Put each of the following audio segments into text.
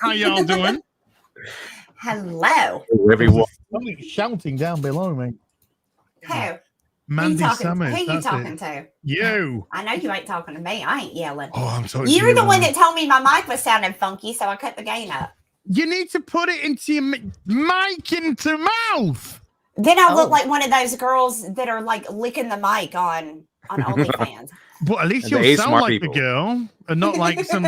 How y'all doing? Hello. Everyone. Somebody shouting down below me. Who? Mandy Who Summers. you That's talking it. to? You. I know you ain't talking to me. I ain't yelling. Oh, I'm talking to You're the one Mandy. that told me my mic was sounding funky, so I cut the gain up. You need to put it into your mic into mouth. Then I look like one of those girls that are like licking the mic on OnlyFans. But at least you'll sound like the girl and not like some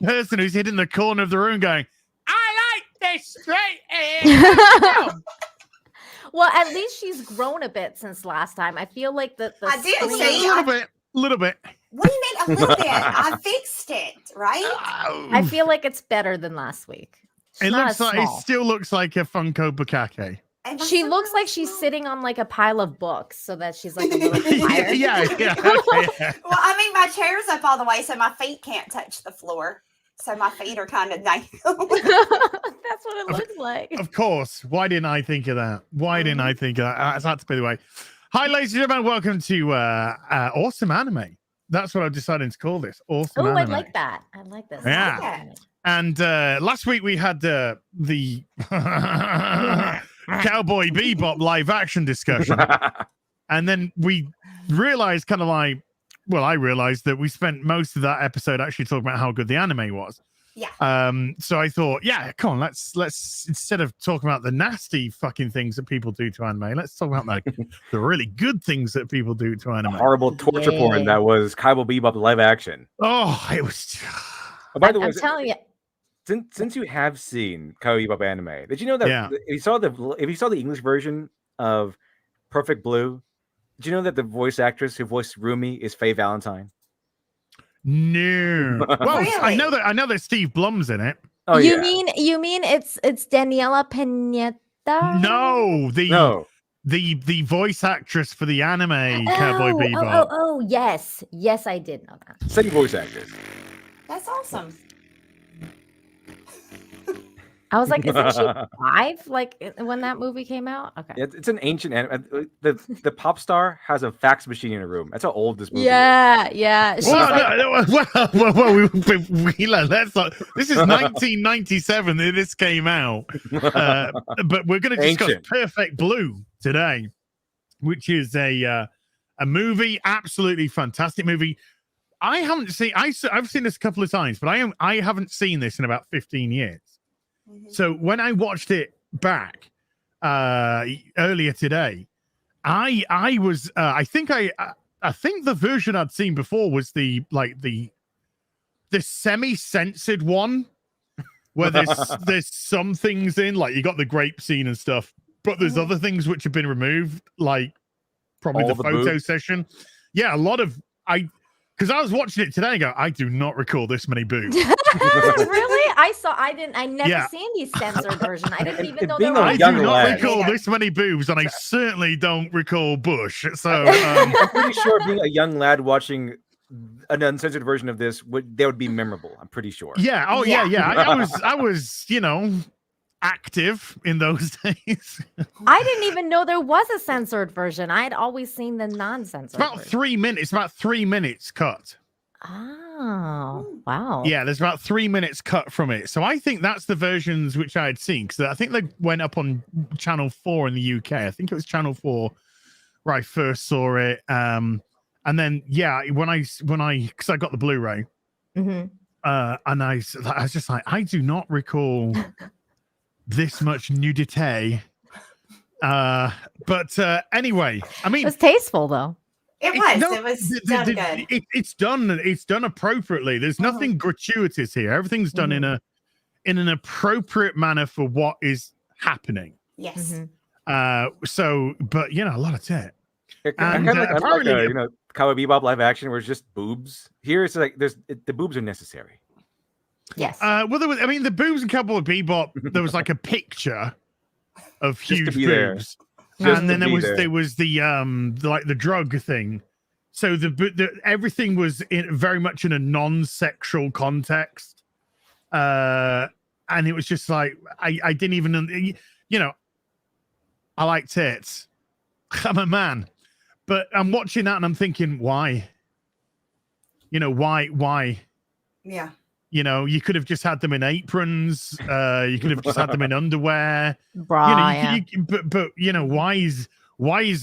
person who's hidden in the corner of the room going, I like this straight. Well, at least she's grown a bit since last time. I feel like the I did screen- see a little bit. What do you mean a little bit? I fixed it, right? I feel like it's better than last week. She's not as It small. still looks like a Funko Bukake. She looks like she's sitting on like a pile of books, so that she's like a little bit higher. yeah. Well, I mean, my chair's up all the way, so my feet can't touch the floor. So my feet are kind of down. That's what it looks like. Of course. Why didn't I think of that? Why didn't I think of that? That's by the way. Hi, ladies and gentlemen. Welcome to Awesome Anime. That's what I've decided to call this. Awesome Oh, I Anime. like that. I like this. Yeah. I like that. And last week we had the Cowboy Bebop live action discussion. And then we realized I realized that we spent most of that episode actually talking about how good the anime was. Yeah. So I thought, yeah, come on, let's instead of talking about the nasty fucking things that people do to anime, let's talk about like the really good things that people do to anime. Horrible torture porn that was Cowboy Bebop live action. Oh, it was. Oh, by the way, I'm telling you. Since you have seen Cowboy Bebop anime, did you know that if you saw the English version of Perfect Blue, did you know that the voice actress who voiced Rumi is Faye Valentine? No. Well, Really? I know that Steve Blum's in it. Oh, you mean it's Daniela Pineta? No, the voice actress for the anime Cowboy Bebop. Oh, yes, I did know that. Same voice actress. That's awesome. I was like, isn't she 5? Like when that movie came out? Okay. It's an ancient anime. The pop star has a fax machine in her room. That's how old this movie is. Yeah. She's Let's not, this is 1997 that this came out. But we're going to discuss Perfect Blue today, which is a movie, absolutely fantastic movie. I haven't seen. I've seen this a couple of times, but I haven't seen this in about 15 years. So when I watched it back earlier today, I was I think the version I'd seen before was the semi-censored one where there's some things in, like you got the grape scene and stuff, but there's other things which have been removed, like probably All the the photo boobs? session. Yeah, a lot of because I was watching it today and go, I do not recall this many boobs. Really? I never seen the censored version. I didn't even know there was. I do not recall this many boobs, and I certainly don't recall Bush. So I'm pretty sure being a young lad watching an uncensored version of this that would be memorable. I'm pretty sure. Yeah. Oh yeah. I was active in those days. I didn't even know there was a censored version. I'd always seen the non-censored. About 3 minutes. It's about 3 minutes cut. Oh, wow. Yeah, there's about 3 minutes cut from it. So I think that's the versions which I had seen, because I think they went up on Channel 4 in the UK. I think it was Channel 4 where I first saw it. And then when I because I got the Blu-ray, and I was just like, I do not recall this much nudity. But anyway, I mean, it was tasteful though. It was done good. It's done appropriately. There's nothing gratuitous here. Everything's done in an appropriate manner for what is happening. Yes. So, but a lot of tit. And apparently, Cowboy Bebop live action where it's just boobs. Here it's like the boobs are necessary. Yes. Well, the boobs in Cowboy Bebop, there was like a picture of huge boobs. And then there was the drug thing. So the everything was very much in a non-sexual context. And it was just like I didn't even I like tits. I'm a man. But I'm watching that and I'm thinking, why? Why? Yeah. You know, you could have just had them in aprons. You could have just had them in underwear. Brian. But you know, why is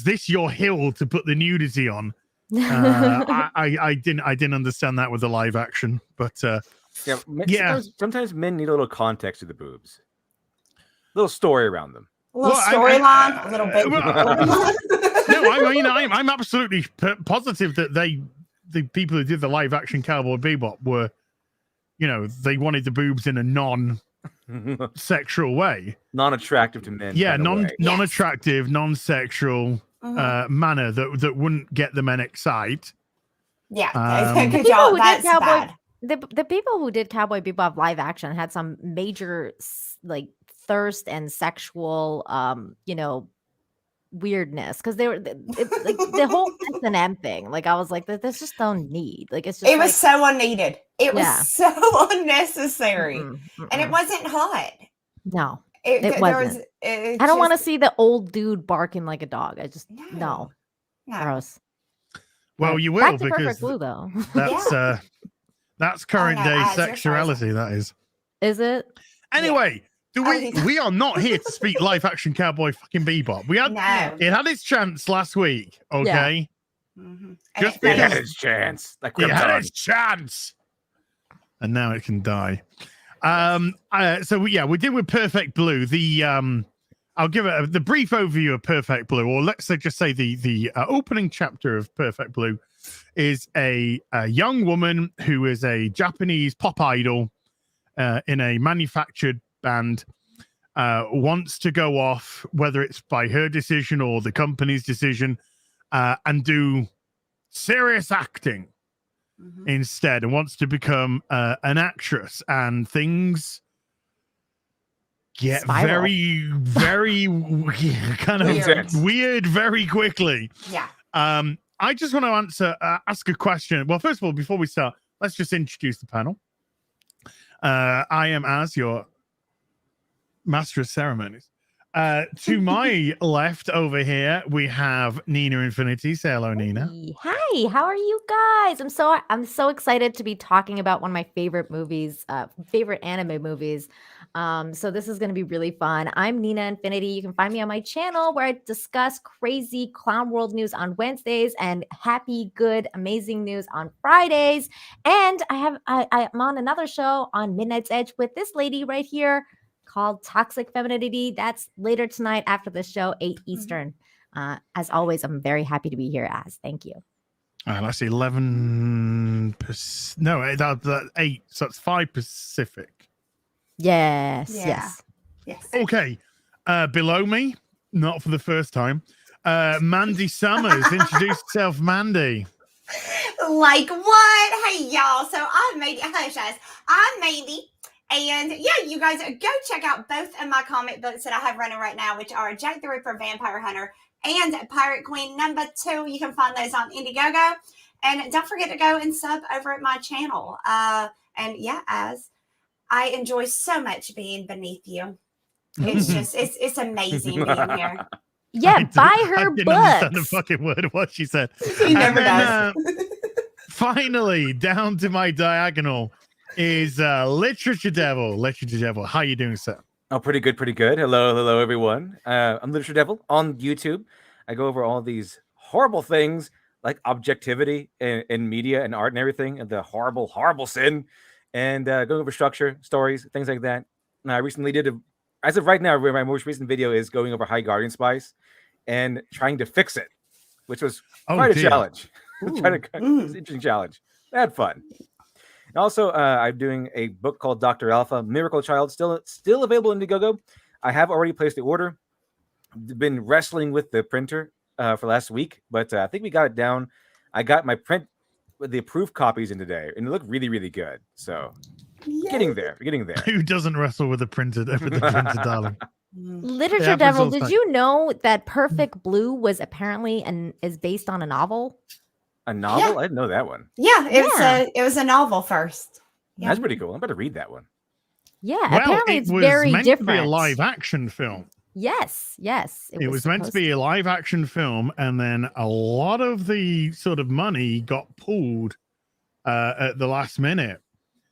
this your hill to put the nudity on? I didn't understand that with the live action, but sometimes men need a little context to the boobs, a little story around them, a little storyline, a little bit. No, I mean, I'm absolutely positive that the people who did the live action Cowboy Bebop were, you know, they wanted the boobs in a non-sexual way, non-attractive to men. Yeah, non-attractive, non-sexual manner that wouldn't get the men excited. Yeah, good job. That's bad. The people who did Cowboy Bebop live action had some major like thirst and sexual, you know, weirdness because they were like the whole S&M thing. Like I was like, this just don't need. Like it's just it was so unneeded. It was so unnecessary, and it wasn't hot. No, it wasn't. I don't want to see the old dude barking like a dog. I just no. Gross. Well, you will back to because Perfect Blue, though. That's current day sexuality. That is. Is it? Anyway. We are not here to speak live action Cowboy fucking Bebop. It had its chance last week, okay? Just it had its chance. Like it had its chance. And now it can die. We did with Perfect Blue. I'll give it the brief overview of Perfect Blue, or let's just say the opening chapter of Perfect Blue is a young woman who is a Japanese pop idol in a manufactured band, wants to go off, whether it's by her decision or the company's decision, and do serious acting instead, and wants to become an actress, and things get very, very kind of weird very quickly. I just want to ask a question. Well, first of all, before we start, let's just introduce the panel. I am as your Master of Ceremonies. To my left over here, we have Nina Infinity. Say hello, Nina. Hi, how are you guys? I'm so excited to be talking about one of my favorite movies, favorite anime movies. So this is going to be really fun. I'm Nina Infinity. You can find me on my channel where I discuss crazy clown world news on Wednesdays and happy, good, amazing news on Fridays. And I'm on another show on Midnight's Edge with this lady right here called Toxic Femininity. That's later tonight after the show, 8 Eastern. As always, I'm very happy to be here, Thank you. That's 11. No, that's 8. So it's 5 Pacific. Yes. Okay. Below me, not for the first time, Mandy Summers. Introduce yourself, Mandy. Like what? Hey, y'all. So I'm Mandy. I'm Mandy. And you guys go check out both of my comic books that I have running right now, which are Jack the Ripper, Vampire Hunter, and Pirate Queen #2. You can find those on Indiegogo. And don't forget to go and sub over at my channel. As I enjoy so much being beneath you. It's just, it's amazing being here. Yeah, buy her books. I didn't understand the fucking word of what she said. He never does. Finally, down to my diagonal is Literature Devil. Literature Devil, how you doing, sir? Oh, pretty good. Hello, everyone. I'm Literature Devil on YouTube. I go over all these horrible things like objectivity in media and art and everything, and the horrible, horrible sin, and going over structure, stories, things like that. And I recently as of right now, my most recent video is going over High Guardian Spice and trying to fix it, which was quite a challenge. It's an interesting challenge. I had fun. And also, I'm doing a book called Dr. Alpha, Miracle Child, still available in Indiegogo. I have already placed the order. Been wrestling with the printer for last week, but I think we got it down. I got my print with the approved copies in today, and they look really, really good. So, getting there. Who doesn't wrestle with the printer, darling? Literature Devil, did you know that Perfect Blue was apparently is based on a novel? A novel? Yeah. I didn't know that one. Yeah, it was a novel first. Yeah. That's pretty cool. I'm about to read that one. Yeah, apparently it's very different. It was meant to be a live action film. Yes. It was meant to be a live action film, and then a lot of the sort of money got pulled at the last minute.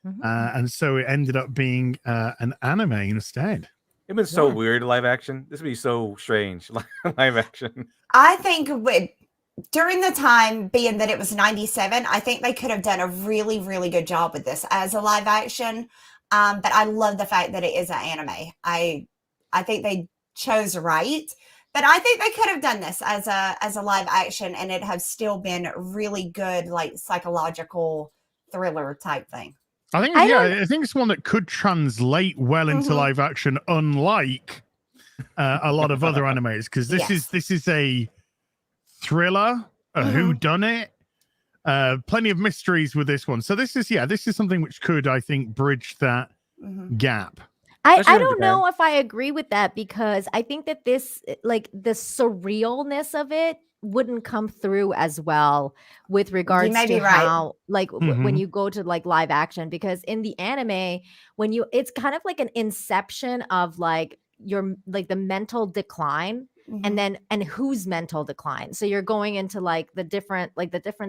And so it ended up being an anime instead. It'd been so weird live action. This would be so strange live action. I think during the time being that it was 97, I think they could have done a really, really good job with this as a live action. But I love the fact that it is an anime. I think they chose right. But I think they could have done this as a live action, and it has still been really good, like psychological thriller type thing. I think it's one that could translate well into live action, unlike a lot of other animes, because this is a thriller, a whodunit, plenty of mysteries with this one. So this is something which could, I think, bridge that gap. I don't know if I agree with that, because I think that this, like, the surrealness of it wouldn't come through as well with regards to how, like, when you go to like live action, because in the anime, it's kind of like an inception of like your, like, the mental decline. And whose mental decline. So you're going into like the different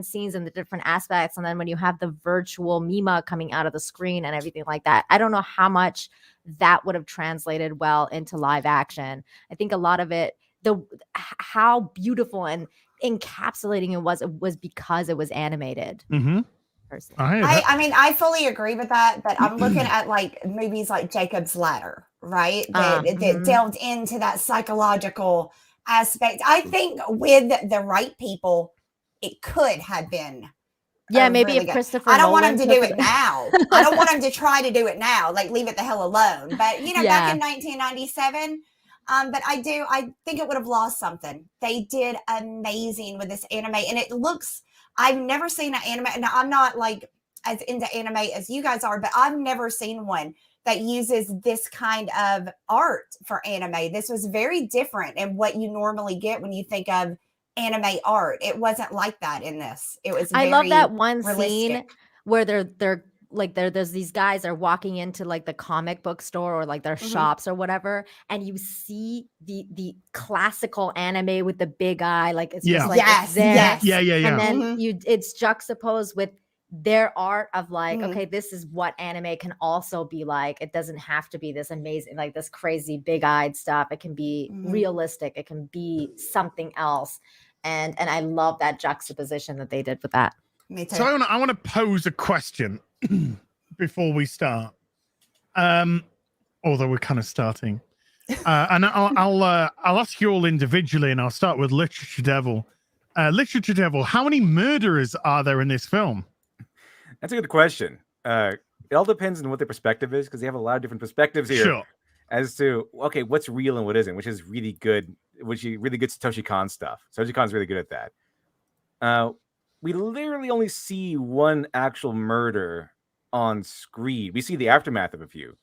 scenes and the different aspects. And then when you have the virtual Mima coming out of the screen and everything like that, I don't know how much that would have translated well into live action. I think a lot of it, how beautiful and encapsulating it was because it was animated. I mean, I fully agree with that, but I'm looking at like movies like Jacob's Ladder, right? That delved into that psychological aspect. I think with the right people, it could have been. Yeah, maybe if Christopher I don't want Nolan him to do it now. I don't want him to try to do it now. Like, leave it the hell alone. But, back in 1997, but I think it would have lost something. They did amazing with this anime, and it looks, I've never seen an anime. Now, I'm not like as into anime as you guys are, but I've never seen one that uses this kind of art for anime. This was very different in what you normally get when you think of anime art. It wasn't like that in this. It was very I love that one realistic scene where there's these guys are walking into like the comic book store or like their shops or whatever, and you see the classical anime with the big eye, like it's just like it's there. And then it's juxtaposed with their art of like, okay, this is what anime can also be like. It doesn't have to be this amazing, like this crazy big-eyed stuff. It can be realistic. It can be something else. And I love that juxtaposition that they did with that. Me too. So I want to pose a question before we start. Although we're kind of starting. And I'll ask you all individually, and I'll start with Literature Devil. Literature Devil, how many murderers are there in this film? That's a good question. It all depends on what their perspective is, because they have a lot of different perspectives here as to, okay, what's real and what isn't, which is really good, really good Satoshi Kon stuff. Satoshi Kon's really good at that. We literally only see one actual murder on screen. We see the aftermath of a few.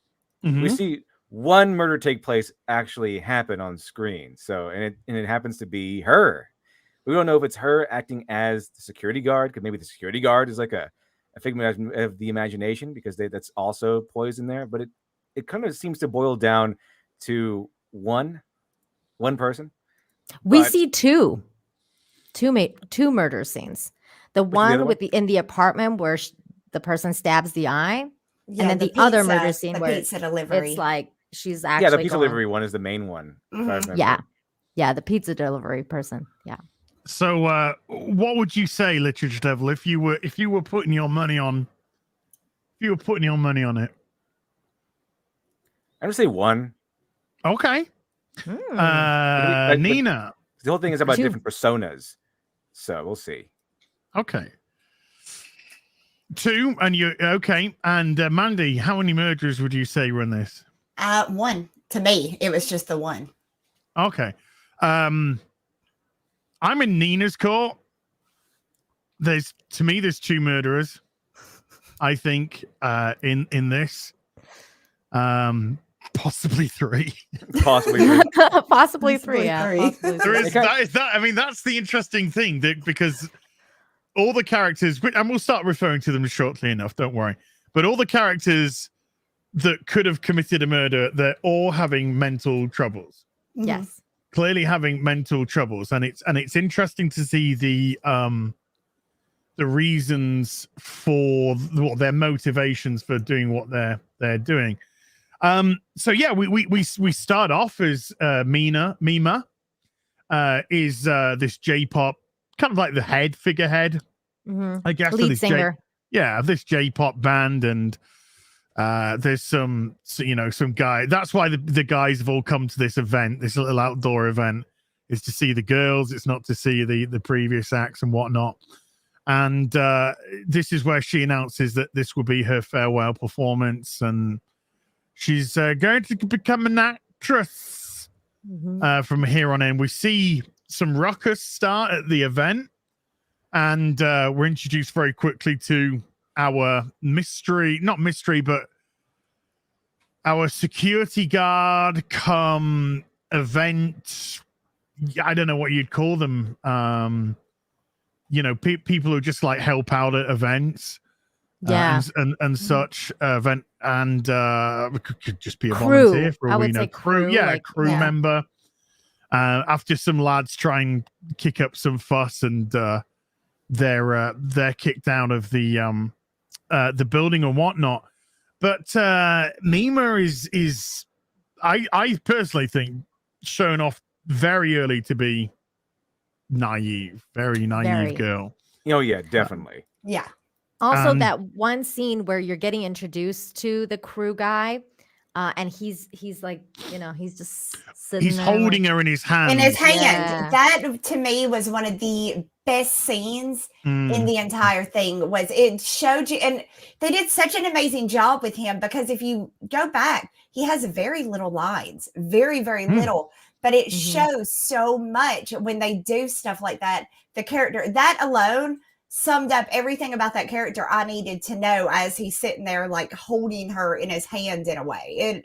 We see one murder take place actually happen on screen. So, and it happens to be her. We don't know if it's her acting as the security guard, because maybe the security guard is like a figment of the imagination, because that's also poison there. But it kind of seems to boil down to one person. We see two murder scenes. The one in the apartment where the person stabs the eye, and then the other murder scene where pizza delivery. It's like she's actually the pizza delivery one is the main one. Yeah, the pizza delivery person. Yeah. So, what would you say, Literature Devil, if you were putting your money on? If you were putting your money on it, I would say one. Okay. Nina. The whole thing is about different personas, so we'll see. Okay. Two, and you okay? And Mandy, how many murderers would you say were in this? One. To me, it was just the one. Okay. I'm in Nina's court. There's two murderers, I think, in this. Possibly three. Possibly three. Possibly three. Yeah. Possibly there is that. I mean, that's the interesting thing, because all the characters, and we'll start referring to them shortly enough. Don't worry. But all the characters that could have committed a murder, they're all having mental troubles. Yes. Clearly having mental troubles, and it's interesting to see the the reasons for their motivations for doing what they're doing. So yeah, we start off as Mima is this J-pop, kind of like the figurehead, I guess, lead singer. Of this J-pop band, and there's some guy. That's why the guys have all come to this event, this little outdoor event, is to see the girls. It's not to see the previous acts and whatnot. And this is where she announces that this will be her farewell performance, and she's going to become an actress from here on in. We see some ruckus start at the event, and we're introduced very quickly to our but our security guard come event. I don't know what you'd call them. People who just like help out at events. And such event, and could just be a crew. Volunteer for all we know. Crew member. After some lads try and kick up some fuss, and they're kicked out of the building and whatnot. But Mima is I personally think shown off very early to be very naive girl. Oh yeah, definitely. Yeah. Also, that one scene where you're getting introduced to the crew guy, and he's like, he's just sitting he's holding her in his hand. Yeah. That to me was one of the best scenes in the entire thing. Was it showed you, and they did such an amazing job with him, because if you go back, he has very little lines, very little, but it shows so much when they do stuff like that. The character that alone summed up everything about that character I needed to know as he's sitting there like holding her in his hand in a way.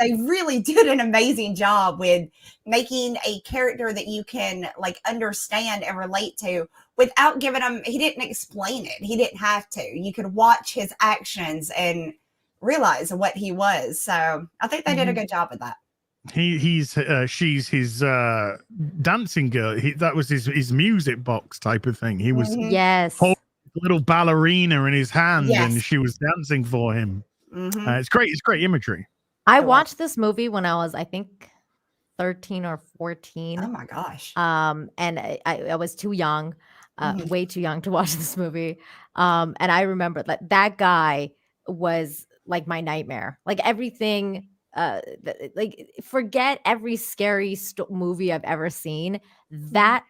They really did an amazing job with making a character that you can like understand and relate to without giving him, he didn't explain it. He didn't have to. You could watch his actions and realize what he was. So I think they did a good job with that. She's his dancing girl. That was his music box type of thing. He was holding a little ballerina in his hand, and she was dancing for him. It's great. It's great imagery. I watched this movie when I was, I think, 13 or 14. Oh my gosh. And I was too young, way too young to watch this movie. And I remember that guy was like my nightmare. Like everything. Like forget every scary movie I've ever seen. That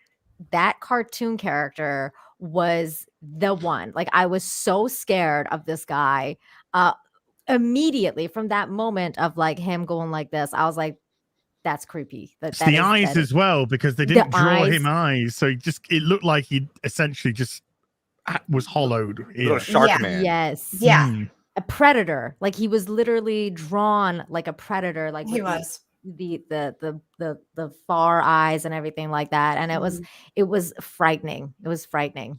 cartoon character was the one. Like I was so scared of this guy. Immediately from that moment of like him going like this, I was like, that's creepy. It's the eyes as well, because they didn't draw him eyes, so it looked like he essentially just was hollowed. Little shark man. Yes. Yeah. A predator, like he was literally drawn like a predator, like he was the far eyes and everything like that, and it was frightening. It was frightening.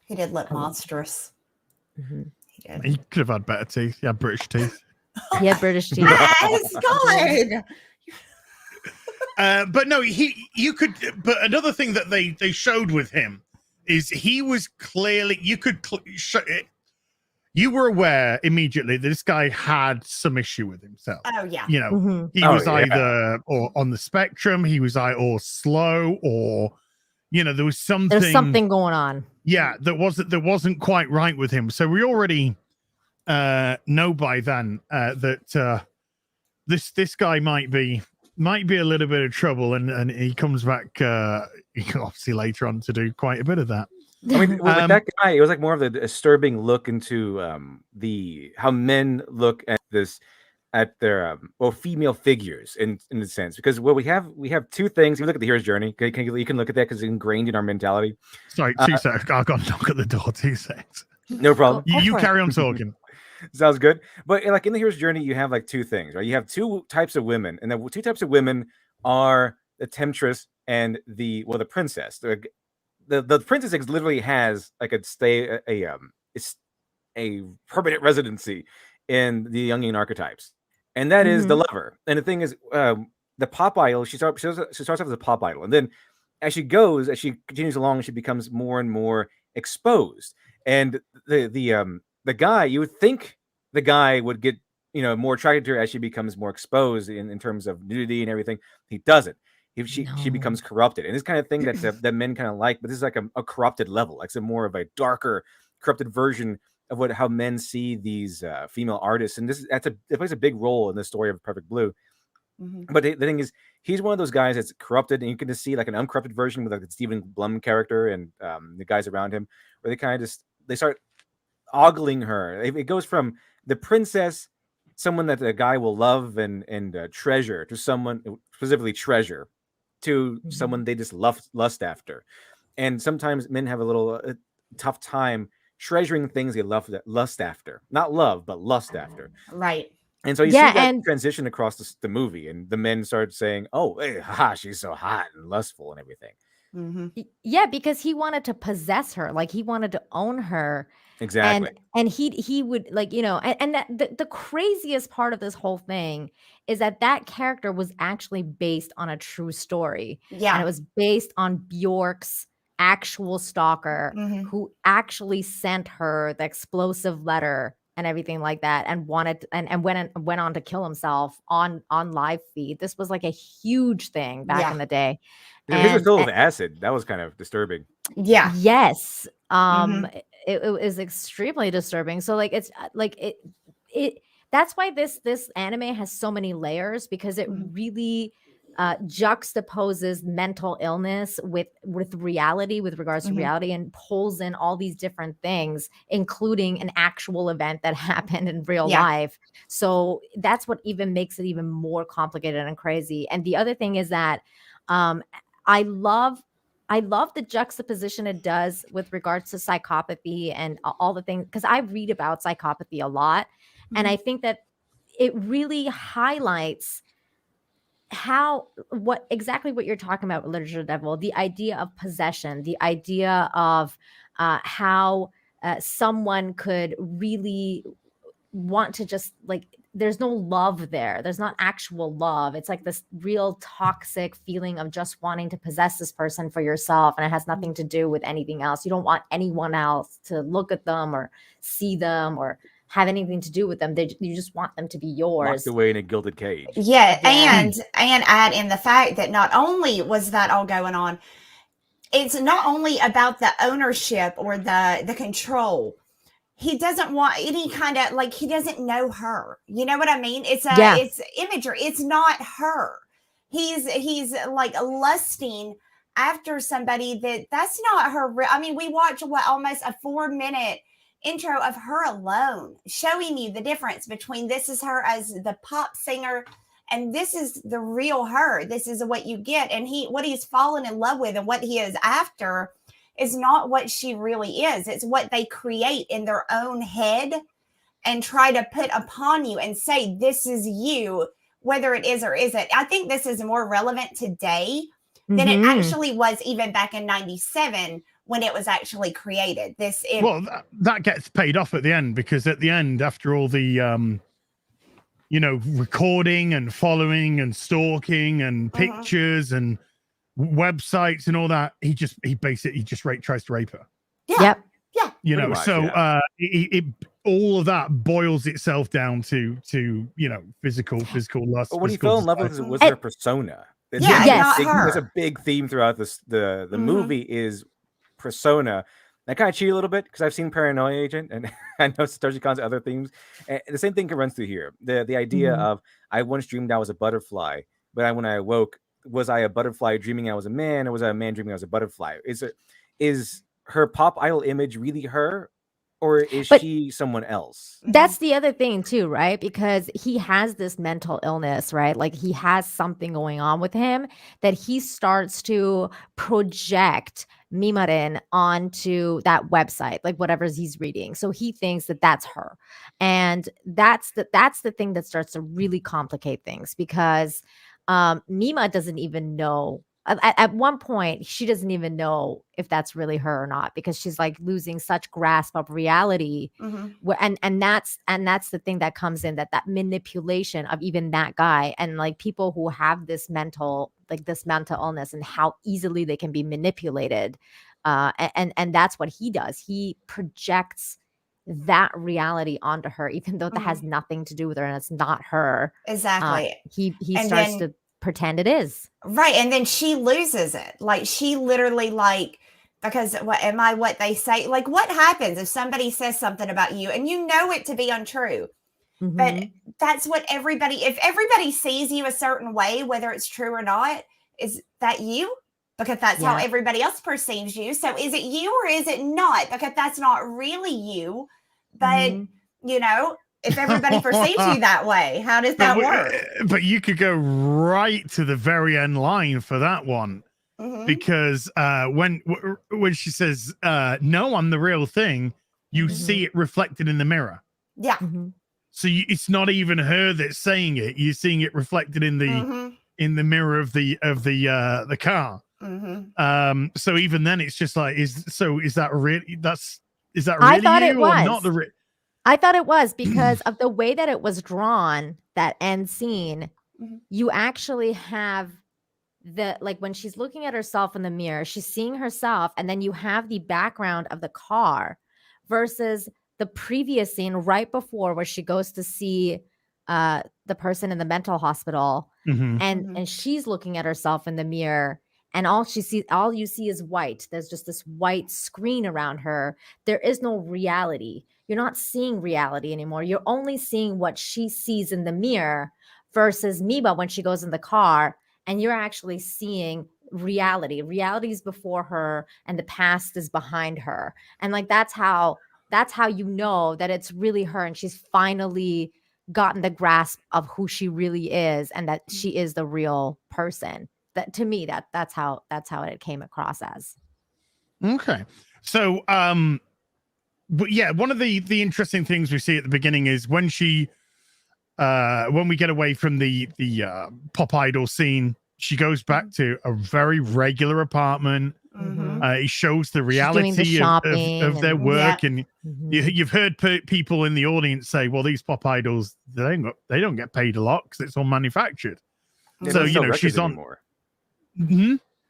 He did look monstrous. He did. He could have had better teeth. He had British teeth. He had British teeth. Yes, God. But no, you could. But another thing that they showed with him is he was clearly you were aware immediately that this guy had some issue with himself. Oh yeah. He was either or on the spectrum. He was or slow, or there was something. There's something going on. Yeah, that wasn't quite right with him. So we already know by then that this guy might be a little bit of trouble, and he comes back obviously later on to do quite a bit of that. I mean, with that guy, it was like more of the disturbing look into how men look at their female figures in a sense, because we have two things. If you look at the hero's journey, you can look at that because it's ingrained in our mentality. Sorry, 2 seconds. I've got to knock at the door. 2 seconds. No problem. You carry on talking. Sounds good. But like in the hero's journey, you have like two things, right? You have two types of women, and the two types of women are the temptress and the princess. The princess literally has like a permanent residency in the Jungian archetypes, and that is the lover. And the thing is, the pop idol, she starts off as a pop idol, and then as she continues along, she becomes more and more exposed. And the guy, you would think the guy would get, more attracted to her as she becomes more exposed in terms of nudity and everything. He doesn't. She becomes corrupted, and this kind of thing that men kind of like, but this is like a corrupted level, like some more of a darker, corrupted version of how men see these female artists, and it plays a big role in the story of Perfect Blue. Mm-hmm. But the thing is, he's one of those guys that's corrupted, and you can just see like an uncorrupted version with like the Stephen Blum character and the guys around him, where they kind of they start ogling her. It goes from the princess, someone that a guy will love and treasure, to someone specifically treasure, to someone they just lust after. And sometimes men have a little tough time treasuring things they lust after, not love, but lust after. Right. And so you see that transition across the movie, and the men start saying, "Oh, hey, haha, she's so hot and lustful and everything." Mm-hmm. Yeah, because he wanted to possess her, like he wanted to own her. Exactly. And he would, like, and that, the craziest part of this whole thing is that character was actually based on a true story. Yeah. And it was based on Bjork's actual stalker, who actually sent her the explosive letter and everything like that, and went on to kill himself on live feed. This was like a huge thing back in the day. His was filled with acid. That was kind of disturbing. Yeah. Yes. It was extremely disturbing. So like it's like it that's why this anime has so many layers, because it really juxtaposes mental illness with reality, with regards to reality, and pulls in all these different things, including an actual event that happened in real life. So that's what even makes it even more complicated and crazy. And the other thing is that I love the juxtaposition it does with regards to psychopathy and all the things, because I read about psychopathy a lot. And I think that it really highlights exactly what you're talking about with Literature Devil, the idea of possession, the idea of how someone could really want to just, like, there's no love there. There's not actual love. It's like this real toxic feeling of just wanting to possess this person for yourself. And it has nothing to do with anything else. You don't want anyone else to look at them or see them or have anything to do with them. You just want them to be yours. Locked away in a gilded cage. Yeah. And add in the fact that not only was that all going on, it's not only about the ownership or the control. He doesn't want any kind of, like, he doesn't know her. You know what I mean? It's imagery. It's not her. He's like lusting after somebody that's not her. I mean, we watch almost a 4-minute intro of her alone, showing you the difference between this is her as the pop singer and this is the real her. This is what you get. And what he's fallen in love with and what he is after is not what she really is. It's what they create in their own head and try to put upon you and say, this is you, whether it is or isn't. I think this is more relevant today than it actually was even back in 97 when it was actually created. That gets paid off at the end, because at the end, after all the, recording and following and stalking and pictures and websites and all that, he basically tries to rape her. All of that boils itself down to physical lust. But what he fell in love with was their persona. That's a big theme throughout the movie is persona. I kind of cheat a little bit because I've seen Paranoia Agent, and I know Satoshi Kon's other themes. And the same thing can run through here. The idea of, I once dreamed I was a butterfly, but when I awoke, was I a butterfly dreaming I was a man, or was I a man dreaming I was a butterfly? Is her pop idol image really her, or is she someone else? That's the other thing too, right? Because he has this mental illness, right? Like he has something going on with him that he starts to project Mimaren onto that website, like whatever he's reading. So he thinks that that's her. And that's the thing that starts to really complicate things, because Mima doesn't even know at one point she doesn't even know if that's really her or not, because she's like losing such grasp of reality. And that's the thing that comes in, that manipulation of even that guy, and like people who have this mental illness, and how easily they can be manipulated. And that's what he does. He projects that reality onto her, even though that has nothing to do with her and it's not her. Exactly. He starts to pretend it is. Right. And then she loses it. Like, she literally, like, because what they say? Like, what happens if somebody says something about you and you know it to be untrue? But that's what if everybody sees you a certain way, whether it's true or not, is that you? Because that's how everybody else perceives you. So is it you or is it not? Because that's not really you. But, you know, if everybody perceives you that way, how does that work? But you could go right to the very end line for that one, because when she says, "No, I'm the real thing," you see it reflected in the mirror. Yeah. So it's not even her that's saying it; you're seeing it reflected in the mirror of the car. So even then, it's just like, is that really? Is that really? I thought you it was. Or not the. I thought it was, because of the way that it was drawn, that end scene. You actually have when she's looking at herself in the mirror, she's seeing herself, and then you have the background of the car versus the previous scene right before, where she goes to see the person in the mental hospital, and she's looking at herself in the mirror. And all you see is white. There's just this white screen around her. There is no reality. You're not seeing reality anymore. You're only seeing what she sees in the mirror, versus Miba when she goes in the car, and you're actually seeing reality. Reality is before her and the past is behind her. And like, that's how you know that it's really her, and she's finally gotten the grasp of who she really is, and that she is the real person. That, to me, that's how it came across as. Okay. So but yeah, one of the interesting things we see at the beginning is when we get away from the pop idol scene, she goes back to a very regular apartment. It shows the reality of their work, and you've heard people in the audience say, "Well, these pop idols, they don't get paid a lot because it's all manufactured." So she's on.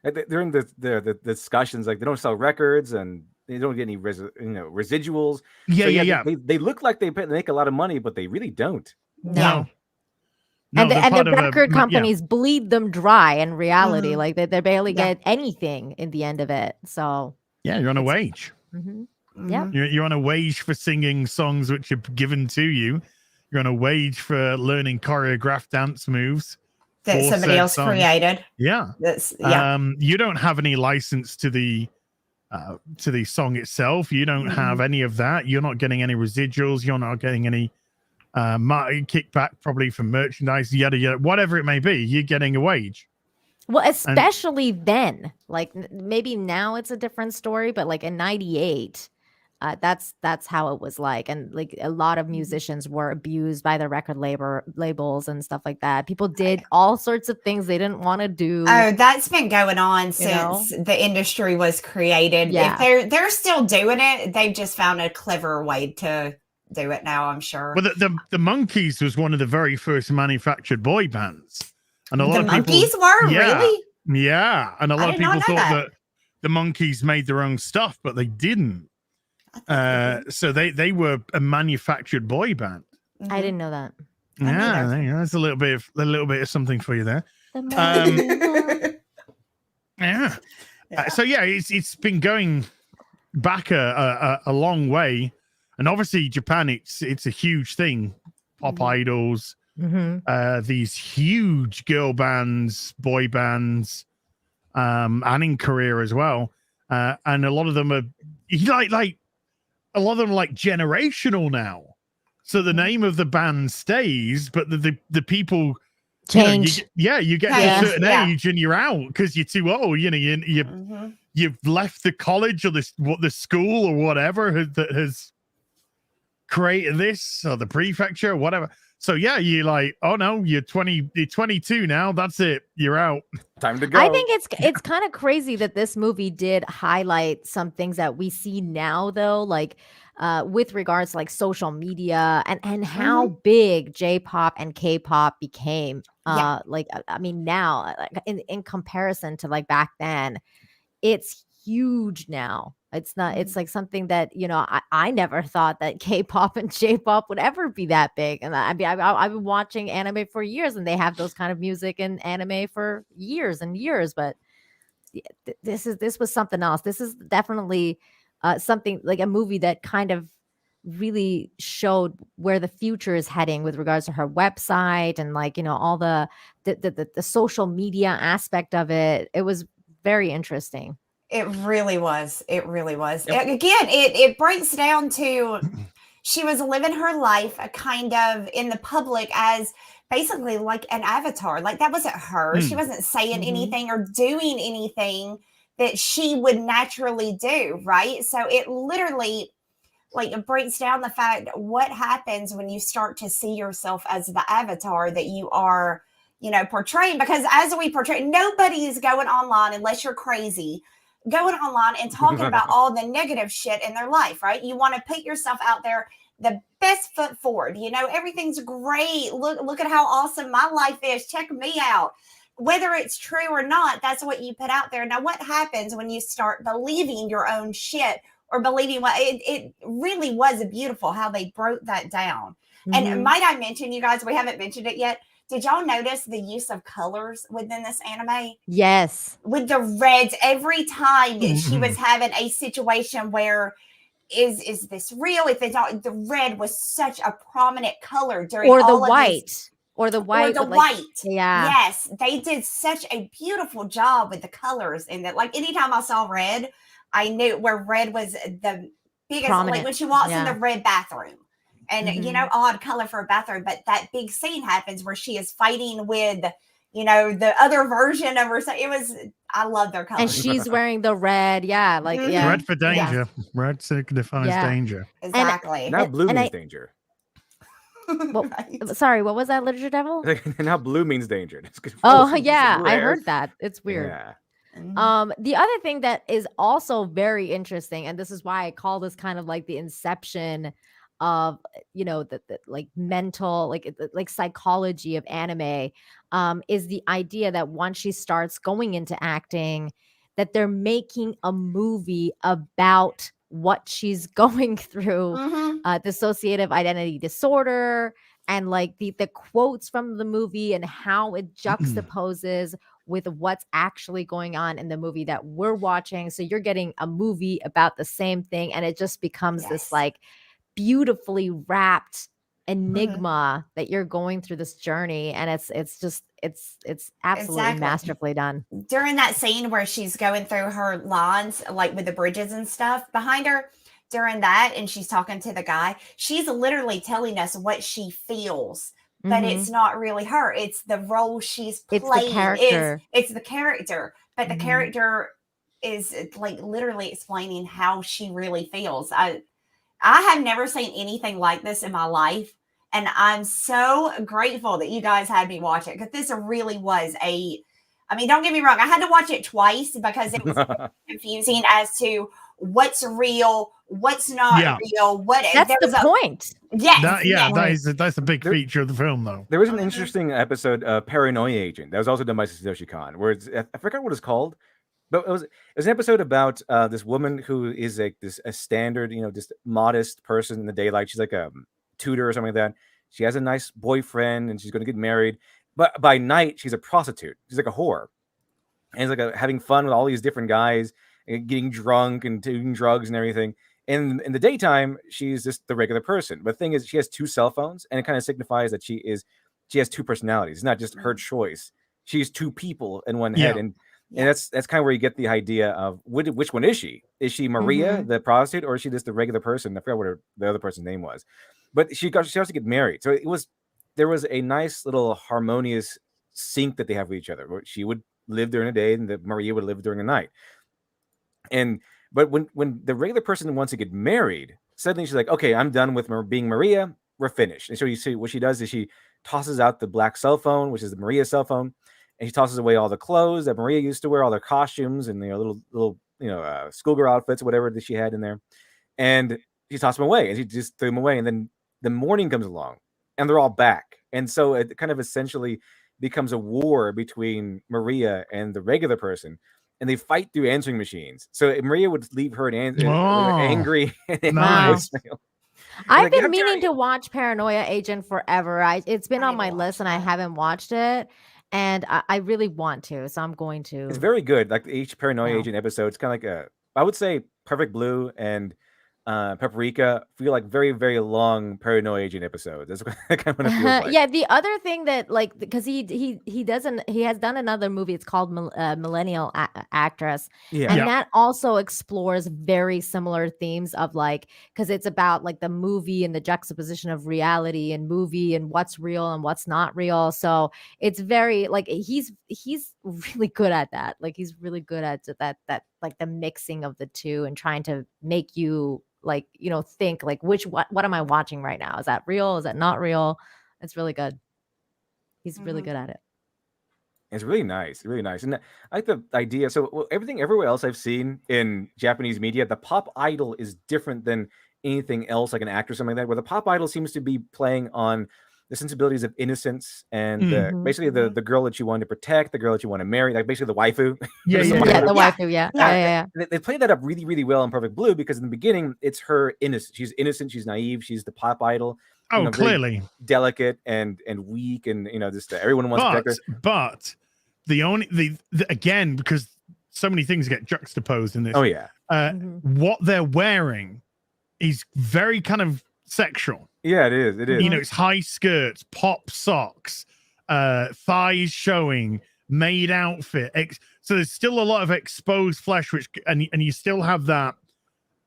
They're in the discussions, like they don't sell records and they don't get any residuals. They look like they make a lot of money, but they really don't. No. And the record companies bleed them dry in reality. Like they barely get anything in the end of it. So you're on a wage. Yeah, you're on a wage for singing songs which are given to you. You're on a wage for learning choreographed dance moves that somebody else created. You don't have any license to the song itself. You don't have any of that. You're not getting any residuals. You're not getting any kickback, probably from merchandise, yada yada, whatever it may be. You're getting a wage. Well, especially then, like maybe now it's a different story, but like in '98, that's how it was like. And like a lot of musicians were abused by the record labels and stuff like that. People did all sorts of things they didn't want to do. Oh, that's been going on since the industry was created. Yeah. If they're still doing it, they've just found a clever way to do it now, I'm sure. Well, the Monkees was one of the very first manufactured boy bands. And a lot of people, Monkees were? Really? Yeah. And a lot of people thought that the Monkees made their own stuff, but they didn't. So they were a manufactured boy band. I didn't know that. That's a little bit of something for you there. So it's been going back a long way, and obviously Japan, it's a huge thing. Pop idols, these huge girl bands, boy bands, and in Korea as well, and a lot of them are like a lot of them are like generational now. So the name of the band stays, but the people change. You get to a certain age and you're out because you're too old. You've left the college or the school or whatever that has created this, or the prefecture or whatever. So yeah, you're like, oh no, you're 22 now. That's it. You're out. Time to go. I think it's kind of crazy that this movie did highlight some things that we see now, though, like with regards to like social media and how big J-pop and K-pop became. Like I mean, now like, in comparison to like back then, it's huge now. It's not, it's like something that, you know, I never thought that K-pop and J-pop would ever be that big. And I mean, I've been watching anime for years and they have those kind of music and anime for years and years. But this was something else. This is definitely something like a movie that kind of really showed where the future is heading with regards to her website and like, you know, all the social media aspect of it. It was very interesting. It really was. It really was. Yep. Again, it breaks down to she was living her life kind of in the public as basically like an avatar. Like that wasn't her. She wasn't saying anything or doing anything that she would naturally do, right? So it literally like it breaks down the fact what happens when you start to see yourself as the avatar that you are, you know, portraying. Because as we portray, nobody is going online unless you're crazy, going online and talking about all the negative shit in their life, right? You want to put yourself out there, the best foot forward. You know, everything's great. Look at how awesome my life is. Check me out. Whether it's true or not, that's what you put out there. Now, what happens when you start believing your own shit or believing what it really was beautiful how they broke that down. And might I mention, you guys, we haven't mentioned it yet. Did y'all notice the use of colors within this anime? Yes. With the reds, every time she was having a situation where is this real? If it's not, the red was such a prominent color during or all the of white. This, or the white. Or the like, white. Yeah. Yes. They did such a beautiful job with the colors in that. Like anytime I saw red, I knew where red was the biggest, prominent. Like when she walks in the red bathroom. And, you know, odd color for a bathroom. But that big scene happens where she is fighting with, you know, the other version of her. So it was, I love their colors. And she's wearing the red. Yeah. Like, yeah. Red for danger. Yeah. Red signifies danger. Exactly. Now blue means danger. Well, sorry, what was that, Literature Devil? Now blue means danger. Oh, yeah. I heard that. It's weird. Yeah. The other thing that is also very interesting, and this is why I call this kind of like the inception of, you know, the like mental, like psychology of anime, is the idea that once she starts going into acting, that they're making a movie about what she's going through, dissociative identity disorder, and like the quotes from the movie and how it juxtaposes with what's actually going on in the movie that we're watching. So you're getting a movie about the same thing, and it just becomes this like beautifully wrapped enigma that you're going through this journey, and it's absolutely masterfully done. During that scene where she's going through her lines, like with the bridges and stuff behind her, during that, and she's talking to the guy, she's literally telling us what she feels. But it's not really her. It's the role she's playing. It's the character. It's the character. But the character is like literally explaining how she really feels. I have never seen anything like this in my life. And I'm so grateful that you guys had me watch it. Because this really was I mean, don't get me wrong. I had to watch it twice because it was confusing as to what's real, what's not real. That's the point. Yes. That's a big feature of the film, though. There was an interesting episode, Paranoia Agent, that was also done by Satoshi Kon, where I forgot what it's called, but it was an episode about this woman who is like a standard, you know, just modest person in the daylight. She's like a tutor or something like that. She has a nice boyfriend and she's going to get married, but by night she's a prostitute. She's like a whore, and it's like having fun with all these different guys and getting drunk and doing drugs and everything. And in the daytime, she's just the regular person. But the thing is, she has two cell phones, and it kind of signifies that she has two personalities. It's not just her choice. She's two people in one head. And that's kind of where you get the idea of which one is she? Is she Maria, the prostitute, or is she just the regular person? I forgot what the other person's name was. But she has to get married. So there was a nice little harmonious sync that they have with each other, where she would live during the day and Maria would live during the night. But when the regular person wants to get married, suddenly she's like, okay, I'm done with being Maria. we're finished. And so you see what she does is she tosses out the black cell phone, which is Maria's cell phone, and she tosses away all the clothes that Maria used to wear, all their costumes and little schoolgirl outfits or whatever that she had in there, and she tossed them away, and she just threw them away. And then the morning comes along, and they're all back, and so it kind of essentially becomes a war between Maria and the regular person. And they fight through answering machines. So Maria would leave her angry. Nice. I've been meaning to watch Paranoia Agent forever. It's been on my list and I haven't watched it. And I really want to, so I'm going to. It's very good. Like each Paranoia Agent episode, it's kind of like I would say Perfect Blue and Paprika feel like very, very long Paranoia Agent episodes. That's kind of what it feels like. Yeah, the other thing that because he has done another movie. It's called Millennial Actress, and that also explores very similar themes of because it's about the movie and the juxtaposition of reality and movie and what's real and what's not real. So it's very he's really good at that. He's really good at that the mixing of the two and trying to make you think what am I watching right now? Is that real? Is that not real? It's really good. He's really good at it. It's really nice, really nice. And I like the idea. So everywhere else I've seen in Japanese media, the pop idol is different than anything else, like an actor or something like that, where the pop idol seems to be playing on the sensibilities of innocence and basically the girl that you want to protect, the girl that you want to marry, like basically the waifu. The waifu. Yeah. They play that up really, really well in Perfect Blue because in the beginning it's her innocent. She's innocent. She's naive. She's the pop idol. Oh, clearly delicate and weak, and just everyone wants to protect her. But the again, because so many things get juxtaposed in this. Oh yeah. What they're wearing is very kind of sexual. Yeah, it is. It is. It's high skirts, pop socks, thighs showing, maid outfit. So there's still a lot of exposed flesh, and you still have that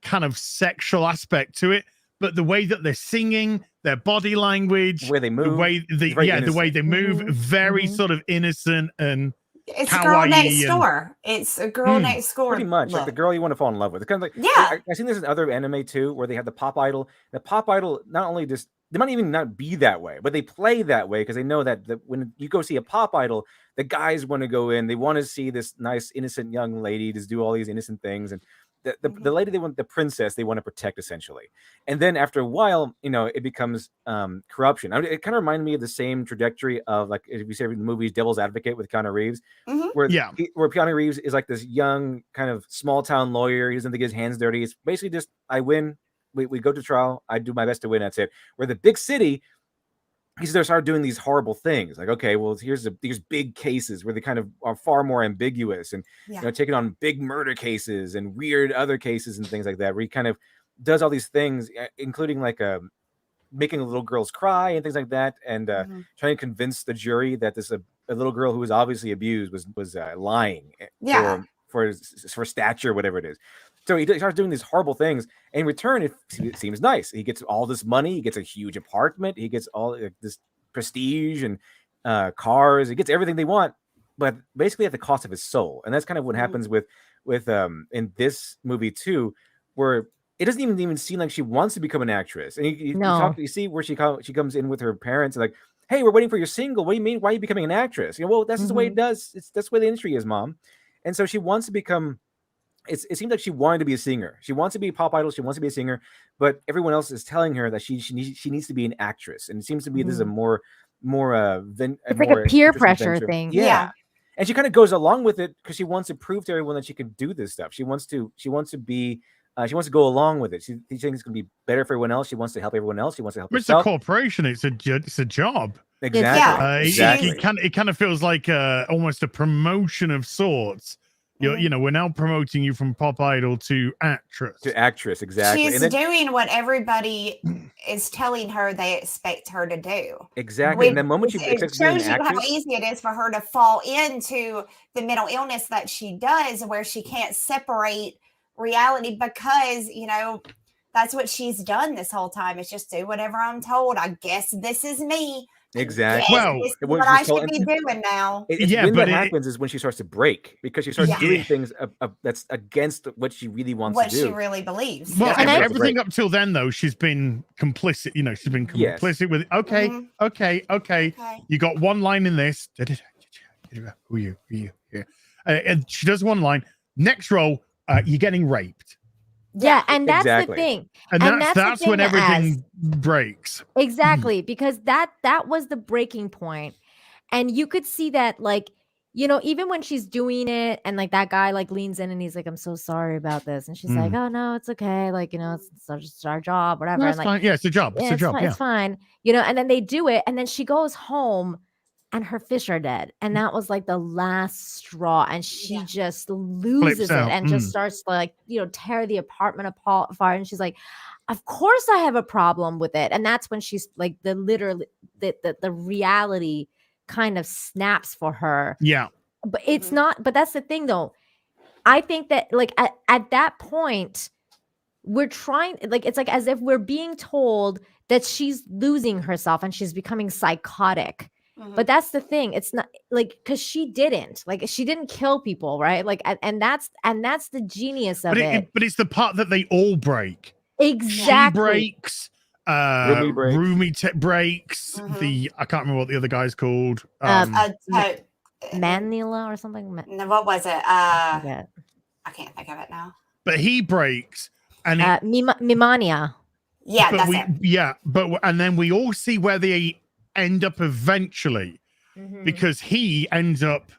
kind of sexual aspect to it. But the way that they're singing, their body language, where they move, the way they move, very sort of innocent and it's a girl next door. It's a girl next door. Pretty much like the girl you want to fall in love with. It's kind of I've seen this in other anime too, where they have the pop idol. The pop idol not only just they might even not be that way, but they play that way because they know that when you go see a pop idol, the guys want to go in. They want to see this nice innocent young lady just do all these innocent things, and the lady they want, the princess they want to protect essentially. And then after a while, it becomes corruption. It kind of reminded me of the same trajectory of if you say the movies Devil's Advocate with Keanu Reeves, where Keanu Reeves is like this young kind of small town lawyer. He doesn't think his hands dirty. It's basically just I win. We go to trial. I do my best to win. That's it. Where the big city, he started doing these horrible things. Like, okay, well, here's these big cases where they kind of are far more ambiguous and taking on big murder cases and weird other cases and things like that. Where he kind of does all these things, including making little girls cry and things like that, and trying to convince the jury that this a little girl who was obviously abused was lying for stature, whatever it is. So he starts doing these horrible things. And in return, it seems nice. He gets all this money. He gets a huge apartment. He gets all this prestige and cars. He gets everything they want, but basically at the cost of his soul. And that's kind of what happens with in this movie too, where it doesn't even seem like she wants to become an actress. And you see where she comes in with her parents and like, hey, we're waiting for your single. What do you mean? Why are you becoming an actress? Well, that's just the way it does. That's the way the industry is, Mom. And so she wants to become. It seems like she wanted to be a singer. She wants to be a pop idol. She wants to be a singer, but everyone else is telling her that she needs to be an actress. And it seems to be this is a more it's like a peer pressure thing. Yeah. And she kind of goes along with it because she wants to prove to everyone that she can do this stuff. She wants to go along with it. She thinks it's going to be better for everyone else. She wants to help everyone else. She wants to help herself. It's a corporation. It's a job. Exactly. It kind of feels like almost a promotion of sorts. We're now promoting you from pop idol to actress. To actress, exactly. She's doing what everybody is telling her they expect her to do. Exactly. And the moment she accepts being an actress, how easy it is for her to fall into the mental illness that she does, where she can't separate reality because, that's what she's done this whole time. It's just do whatever I'm told. I guess this is me. Exactly. Well, this is what I should be doing now. What happens is when she starts to break, because she starts doing things that's against what she really wants to do. What she really believes. Well, and everything up till then, though, she's been complicit. You know, she's been complicit with. Okay. You got one line in this. Who are you? Yeah. And she does one line. Next roll, you're getting raped. Yeah, and that's the thing. And that's when everything breaks. Exactly, because that was the breaking point. And you could see that, like, you know, even when she's doing it and like that guy like leans in and he's like, I'm so sorry about this. And she's like, oh no, it's okay. Like, you know, it's just our job, whatever. No, and like, fine. Yeah, it's a job. It's a job. It's fine. You know, and then they do it. And then she goes home and her fish are dead. And that was like the last straw. And she just loses it and just starts to, like, you know, tear the apartment apart. And she's like, of course I have a problem with it. And that's when she's like the reality kind of snaps for her. Yeah. But it's not, but that's the thing though. I think that like at that point, we're trying, like, it's like as if we're being told that she's losing herself and she's becoming psychotic. But that's the thing. It's not like, because she didn't kill people, right? Like, and that's the genius of it. But it's the part that they all break. Exactly. She breaks. Rumi breaks. I can't remember what the other guy's called. Manila or something. No, what was it? I can't think of it now. But he breaks, and Mimania. Yeah, that's it. Yeah, and then we all see where they end up eventually, because he ends up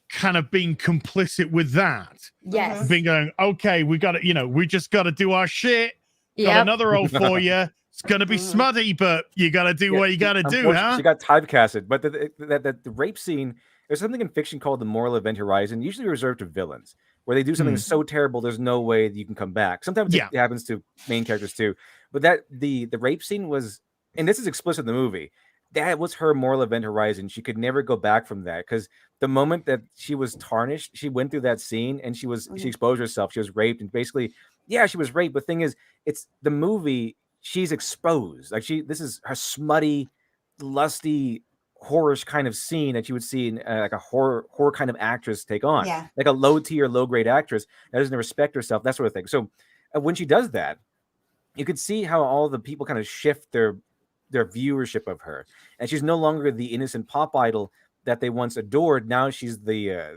kind of being complicit with that. Yes. Being going, okay, we got to, you know, we just got to do our shit. Got another role for you. It's going to be smutty, but you got to do what you got to do, huh? She got typecasted. But the rape scene, there's something in fiction called the moral event horizon, usually reserved to villains, where they do something so terrible, there's no way that you can come back. Sometimes it happens to main characters too. But the rape scene was, and this is explicit in the movie, that was her moral event horizon. She could never go back from that, because the moment that she was tarnished, she went through that scene and she exposed herself. She was raped, and basically, she was raped. But the thing is, it's the movie. She's exposed. Like this is her smutty, lusty, horrorish kind of scene that you would see in like a horror kind of actress take on, like a low tier, low grade actress that doesn't respect herself, that sort of thing. So when she does that, you could see how all the people kind of shift their viewership of her, and she's no longer the innocent pop idol that they once adored. Now she's the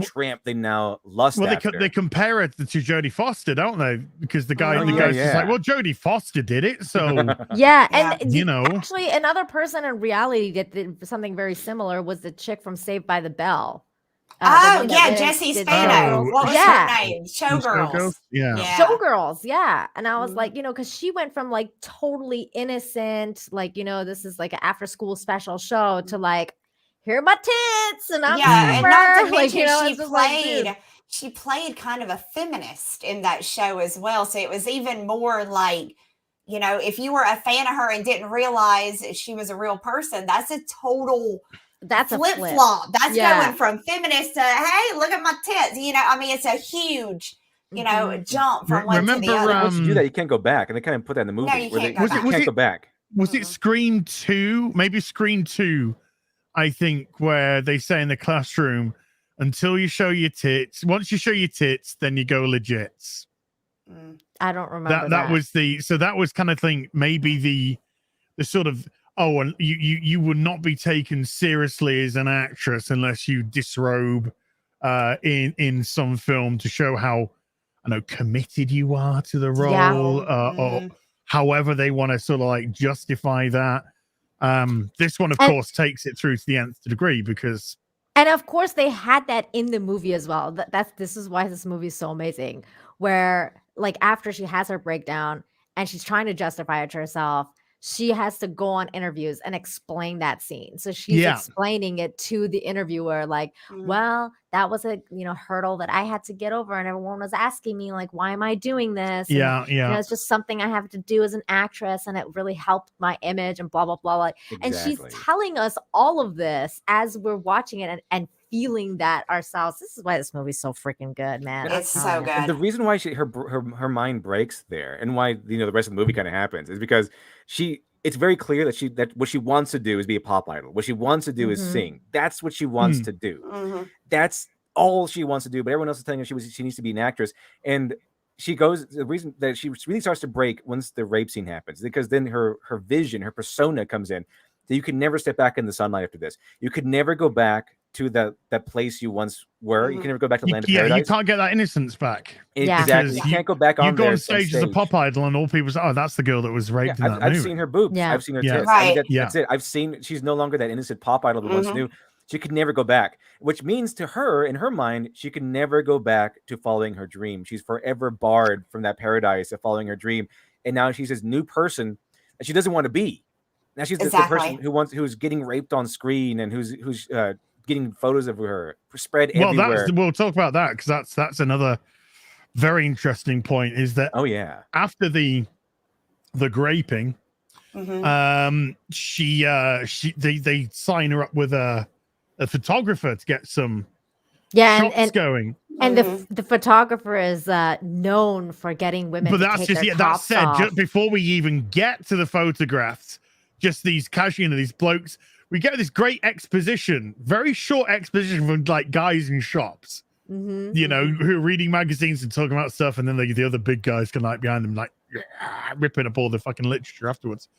tramp they now lust after. They compare it to Jodie Foster, don't they? Because the guy's just like, well, Jodie Foster did it, so and you know, actually another person in reality that did something very similar was the chick from Saved by the Bell. Jessie Spano. What was her name? Showgirls. Showgirls. Yeah. And I was like, you know, because she went from like totally innocent, like, you know, this is like an after school special show, to like, here are my tits, and I'm and not to mention, like, you know, she played kind of a feminist in that show as well. So it was even more like, you know, if you were a fan of her and didn't realize she was a real person, that's a total flip flop. That's going from feminist to, hey, look at my tits. You know, I mean, it's a huge, you know, jump from one to the other. Once you do that, you can't go back, and they kind of put that in the movie. No, you can't go back. Was it Scream 2? Maybe Scream 2, I think, where they say in the classroom, until you show your tits, once you show your tits, then you go legit. I don't remember that was kind of thing, maybe the sort of, and you would not be taken seriously as an actress unless you disrobe in some film to show how, I know, committed you are to the role, or however they want to sort of like justify that. This one, of course, takes it through to the nth degree, because, and of course they had that in the movie as well. This is why this movie is so amazing, where like after she has her breakdown and she's trying to justify it to herself, she has to go on interviews and explain that scene. So she's explaining it to the interviewer, like, well, that was a, you know, hurdle that I had to get over, and everyone was asking me, like, why am I doing this? And, you know, it's just something I have to do as an actress, and it really helped my image, and blah blah blah. Like, and she's telling us all of this as we're watching it and feeling that ourselves. This is why this movie's so freaking good, man. It's so good. And the reason why her mind breaks there, and why, you know, the rest of the movie kind of happens, is because she it's very clear that what she wants to do is be a pop idol. What she wants to do is sing. That's what she wants to do. That's all she wants to do. But everyone else is telling her she needs to be an actress. And she goes, the reason that she really starts to break once the rape scene happens, because then her vision, her persona comes in. That you can never step back in the sunlight after this. You could never go back to that place you once were. You can never go back to Land of Paradise. You can't get that innocence back. Exactly. You can't go back on. You go on stage as a pop idol, and all people say, "Oh, that's the girl that was raped in that movie." I've seen her boobs. I've seen her tits. Right. I mean, that's it. I've seen. She's no longer that innocent pop idol we once knew. She could never go back, which means to her, in her mind, she could never go back to following her dream. She's forever barred from that paradise of following her dream, and now she's this new person that she doesn't want to be. Now she's the person who's getting raped on screen and who's getting photos of her spread everywhere. We'll talk about that, because that's another very interesting point. Is that after the graping, they sign her up with a photographer to get some shots going. And the photographer is known for getting women. But that's that's said just before we even get to the photographs. Just these these blokes. We get this great exposition, very short exposition from like guys in shops, you know, who are reading magazines and talking about stuff, and then the other big guys can like behind them, like ripping up all the fucking literature afterwards.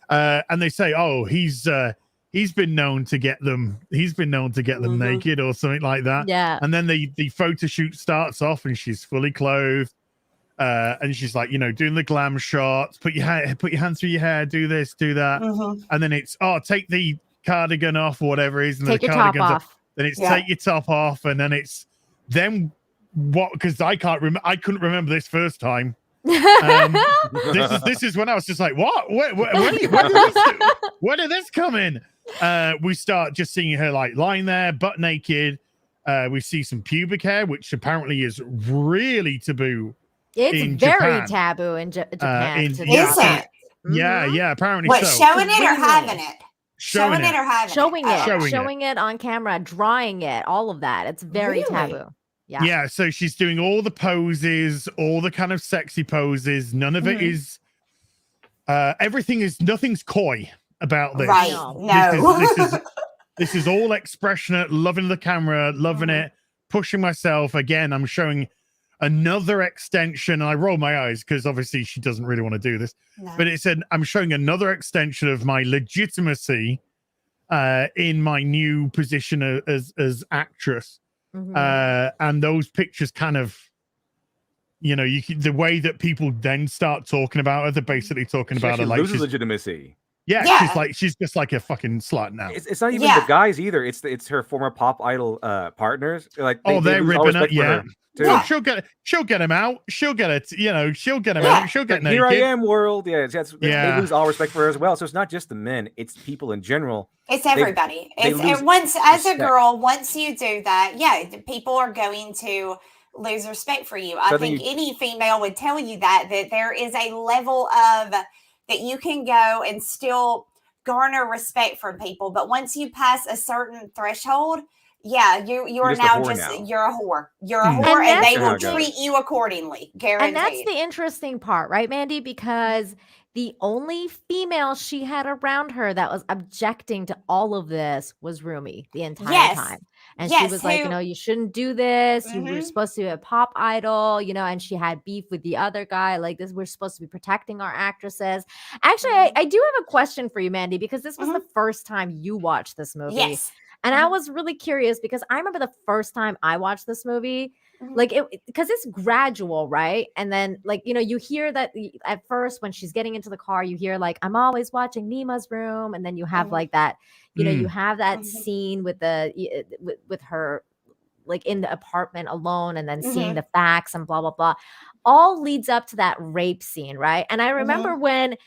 And they say, "Oh, he's been known to get them. He's been known to get them naked or something like that." Yeah. And then the photo shoot starts off, and she's fully clothed. And she's like, you know, doing the glam shots, put your hands through your hair, do this, do that. And then it's, take the cardigan off or whatever it is. And take the your top off. Then it's take your top off. And then what? Because I couldn't remember this first time. This is when I was just like, what? Where did this come in? We start just seeing her like lying there, butt naked. We see some pubic hair, which apparently is really taboo. It's very taboo in Japan. Is it? Yeah, apparently what, so. Showing it or having it? Showing it or having it? Showing it on camera, drawing it, all of that. It's very taboo. Yeah, so she's doing all the poses, all the kind of sexy poses. None of it is nothing's coy about this. Right. No. This is all expressionate, loving the camera, loving it, pushing myself. Again, I'm showing another extension. I roll my eyes because obviously she doesn't really want to do this. No. But I'm showing another extension of my legitimacy in my new position as actress. And those pictures kind of, you know, the way that people then start talking about her, they're basically talking about her like loses legitimacy. Yeah, she's just like a fucking slut now. It's not even the guys either. It's her former pop idol partners. Like they're ripping up. Yeah, she'll get him out. She'll get it. You know, she'll get him out. She'll get naked. Here I am, world. They lose all respect for her as well. So it's not just the men; it's people in general. It's everybody. As a girl, once you do that, people are going to lose respect for you. I think any female would tell you that there is a level of that you can go and still garner respect from people, but once you pass a certain threshold. Yeah, you're now you're a whore. You're a whore, and they will treat you accordingly. Guaranteed. And that's the interesting part, right, Mandy? Because the only female she had around her that was objecting to all of this was Rumi the entire time. And she was like, you know, you shouldn't do this. You were supposed to be a pop idol, you know, and she had beef with the other guy. Like this, we're supposed to be protecting our actresses. Actually, I do have a question for you, Mandy, because this was the first time you watched this movie. Yes. And I was really curious because I remember the first time I watched this movie, like because it's gradual, right? And then like, you know, you hear that at first when she's getting into the car, you hear like, I'm always watching Nima's room. And then you have like that, you know, you have that scene with with her like in the apartment alone and then seeing the facts and blah, blah, blah. All leads up to that rape scene, right? And I remember when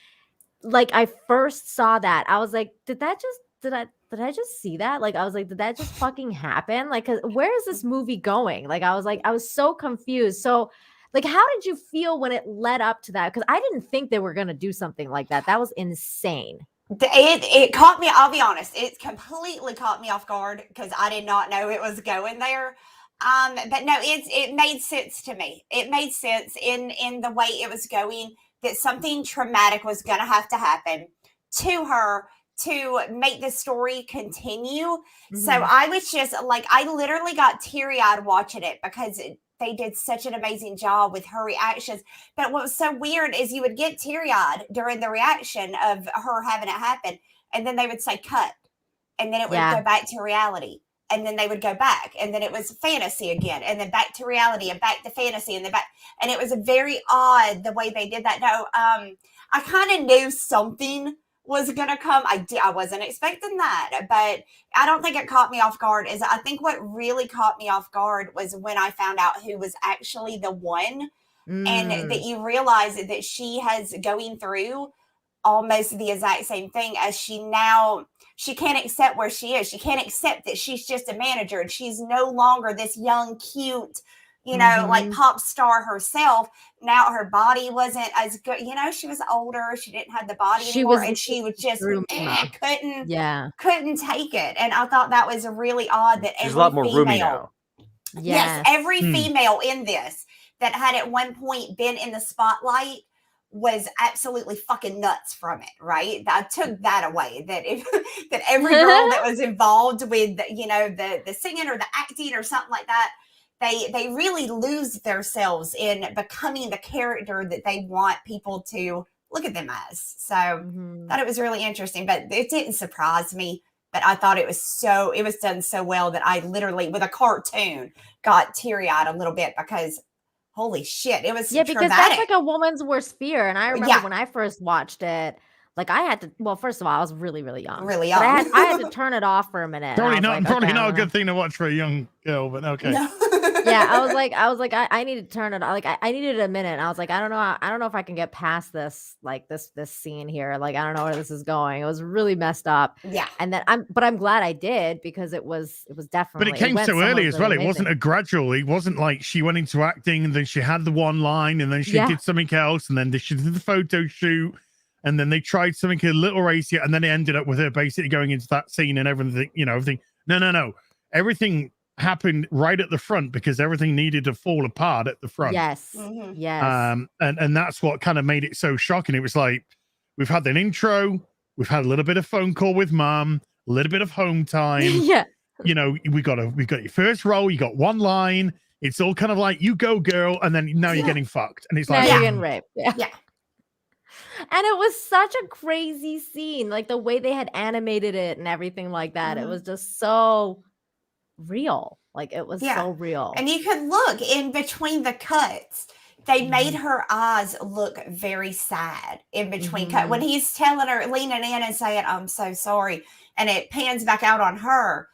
like I first saw that, I was like, did I just see that? Like, I was like, did that just fucking happen? Like, where is this movie going? Like, I was so confused. So, like, how did you feel when it led up to that? Because I didn't think they were going to do something like that. That was insane. It caught me, I'll be honest, it completely caught me off guard because I did not know it was going there. But no, it made sense to me. It made sense in the way it was going that something traumatic was going to have to happen to her to make the story continue. So I was just like, I literally got teary-eyed watching it because they did such an amazing job with her reactions. But what was so weird is you would get teary-eyed during the reaction of her having it happen, and then they would say cut, and then it would go back to reality, and then they would go back, and then it was fantasy again, and then back to reality, and back to fantasy, and then back. And it was very odd the way they did that. No, I kind of knew something was gonna come. I wasn't expecting that, but I don't think it caught me off guard. I think what really caught me off guard was when I found out who was actually the one, and that you realize that she has going through almost the exact same thing as she can't accept where she is. She can't accept that she's just a manager and she's no longer this young, cute, like pop star herself. Now her body wasn't as good. She was older. She didn't have the body anymore, and she was just couldn't take it. And I thought that was really odd that she's a lot more roomy now. Yes, every female in this that had at one point been in the spotlight was absolutely fucking nuts from it, right? I took that away, that every girl that was involved with the singing or the acting or something like that, they really lose themselves in becoming the character that they want people to look at them as. So thought it was really interesting, but it didn't surprise me. But I thought it was done so well that I literally, with a cartoon, got teary-eyed a little bit because holy shit, it was because traumatic. That's like a woman's worst fear. And I remember when I first watched it, like I had to. Well, first of all, I was really, really young. Really young. But I had to turn it off for a minute. Probably not a good thing to watch for a young girl, but okay. No. Yeah, I was like, I need to turn it. Like, I needed a minute. I was like, I don't know if I can get past this, like this scene here. Like, I don't know where this is going. It was really messed up. Yeah. And then I'm glad I did because it was definitely. But it came so early as well. It wasn't a gradual. It wasn't like she went into acting and then she had the one line and then she did something else and then she did the photo shoot and then they tried something a little racier and then it ended up with her basically going into that scene and everything. Everything. No. Everything happened right at the front because everything needed to fall apart at the front. Yes. Yes. And that's what kind of made it so shocking. It was like, we've had an intro, we've had a little bit of phone call with mom, a little bit of home time. Yeah. We got your first role, you got one line. It's all kind of like, you go girl, and then now you're getting fucked. And it's like, you're getting raped. Yeah. And it was such a crazy scene, like the way they had animated it and everything like that. It was just so real. Like it was so real. And you could look in between the cuts. They made her eyes look very sad in between cut. When he's telling her, leaning in and saying, I'm so sorry. And it pans back out on her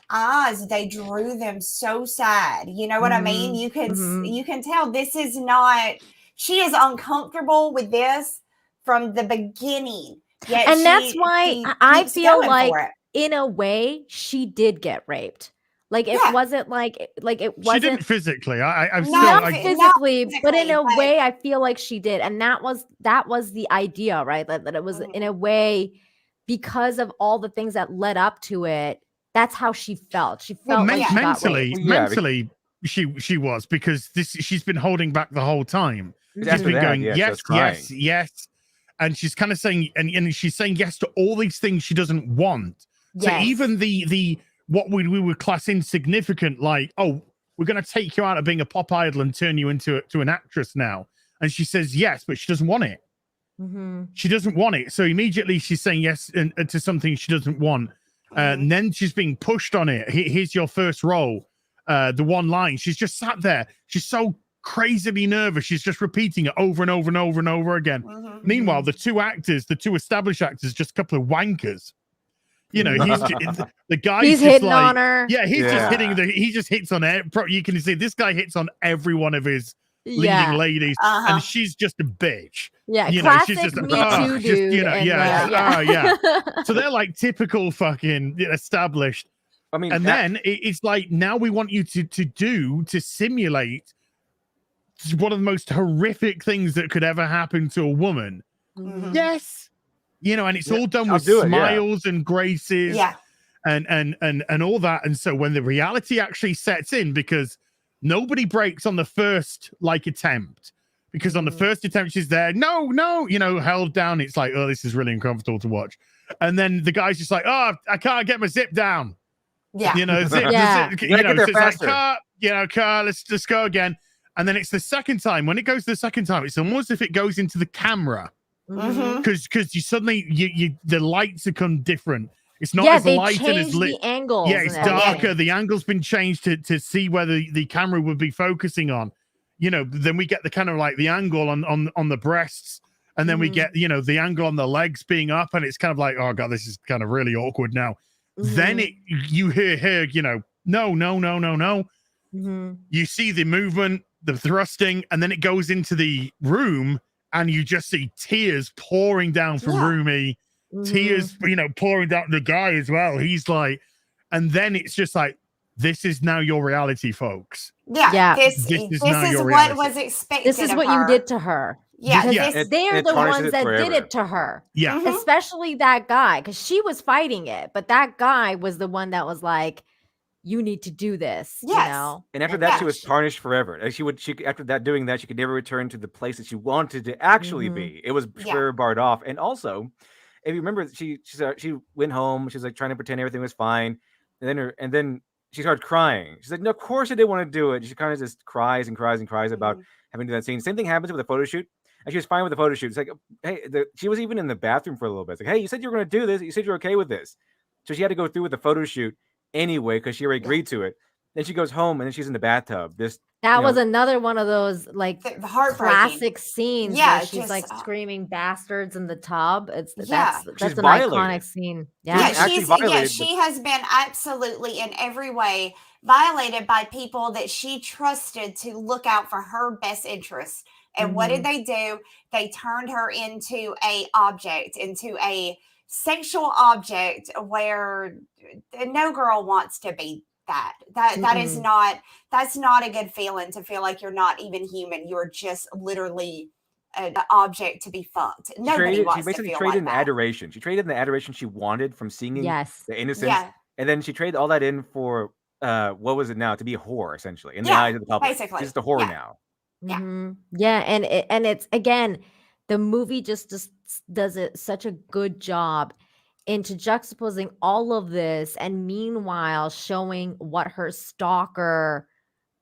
eyes, they drew them so sad. You know what I mean? You can tell this is not, she is uncomfortable with this from the beginning. And that's why I feel like in a way she did get raped. Like it wasn't like it wasn't. She didn't physically. I'm not still physically, but in a way, I feel like she did, and that was the idea, right? That it was in a way because of all the things that led up to it. That's how she felt. She felt like mentally, she was because she's been holding back the whole time. She's been going yes, and she's kind of saying and she's saying yes to all these things she doesn't want. So even the what we would class insignificant, like, oh, we're going to take you out of being a pop idol and turn you into an actress now. And she says yes, but she doesn't want it. She doesn't want it. So immediately she's saying yes to something she doesn't want. And then she's being pushed on it. Here's your first role. The one line. She's just sat there. She's so crazily nervous. She's just repeating it over and over and over and over again. Meanwhile, the two established actors, just a couple of wankers. He's the guy. He's hitting on her. Yeah, he's just hitting he just hits on it. You can see this guy hits on every one of his leading ladies, and she's just a bitch. Yeah, classic she's just Me Too dude. So they're like typical fucking established. I mean, then it's like now we want you to simulate one of the most horrific things that could ever happen to a woman. Yes. And it's all done with smiles and graces and all that. And so when the reality actually sets in, because nobody breaks on the first attempt, because on the first attempt she's there, no, held down. It's like, oh, this is really uncomfortable to watch. And then the guy's just like, oh, I can't get my zip down. Yeah. Zip, Yeah. zip, You know, so it's like, car, let's go again. And then it's the second time. When it goes the second time, it's almost as if it goes into the camera. Because you suddenly the lights become different. It's not as light and as lit. The angles. Yeah, it's darker. The angle's been changed to see where the camera would be focusing on. Then we get the kind of like the angle on the breasts, and then we get the angle on the legs being up, and it's kind of like, oh god, this is kind of really awkward now. Then you hear no. You see the movement, the thrusting, and then it goes into the room, and you just see tears pouring down from Rumi. Tears, pouring down the guy as well. He's like, and then it's just like, this is now your reality, folks. Yeah. This is what was expected. This is what you did to her. Yeah. They're the ones that did it to her. Yeah. Especially that guy, because she was fighting it, but that guy was the one that was like, you need to do this. Yes. And after that, she was tarnished forever. Like she after that doing that, she could never return to the place that she wanted to actually be. It was forever barred off. And also, if you remember, she went home. She was like trying to pretend everything was fine, and then she started crying. She's like, "No, of course I didn't want to do it." She kind of just cries about having to do that scene. Same thing happens with the photo shoot. And she was fine with the photo shoot. It's like, hey, she was even in the bathroom for a little bit. It's like, hey, you said you were going to do this. You said you're okay with this. So she had to go through with the photo shoot anyway because she already agreed to it. Then she goes home and then she's in the bathtub. That was another one of those like classic scenes. Yeah, where she's like screaming bastards in the tub. That's an violated. iconic scene. She has been absolutely in every way violated by people that she trusted to look out for her best interest. And what did they do? They turned her into a sexual object where no girl wants to be that. That's not a good feeling, to feel like you're not even human. You're just literally an object to be fucked. Nobody wants to feel like that. She basically traded in adoration. She traded in the adoration she wanted from singing the Innocence. Yeah. And then she traded all that in for what was it now? To be a whore, essentially, in the eyes of the public. Basically. She's just a whore now. Yeah, and it's again, the movie just does it such a good job into juxtaposing all of this, and meanwhile showing what her stalker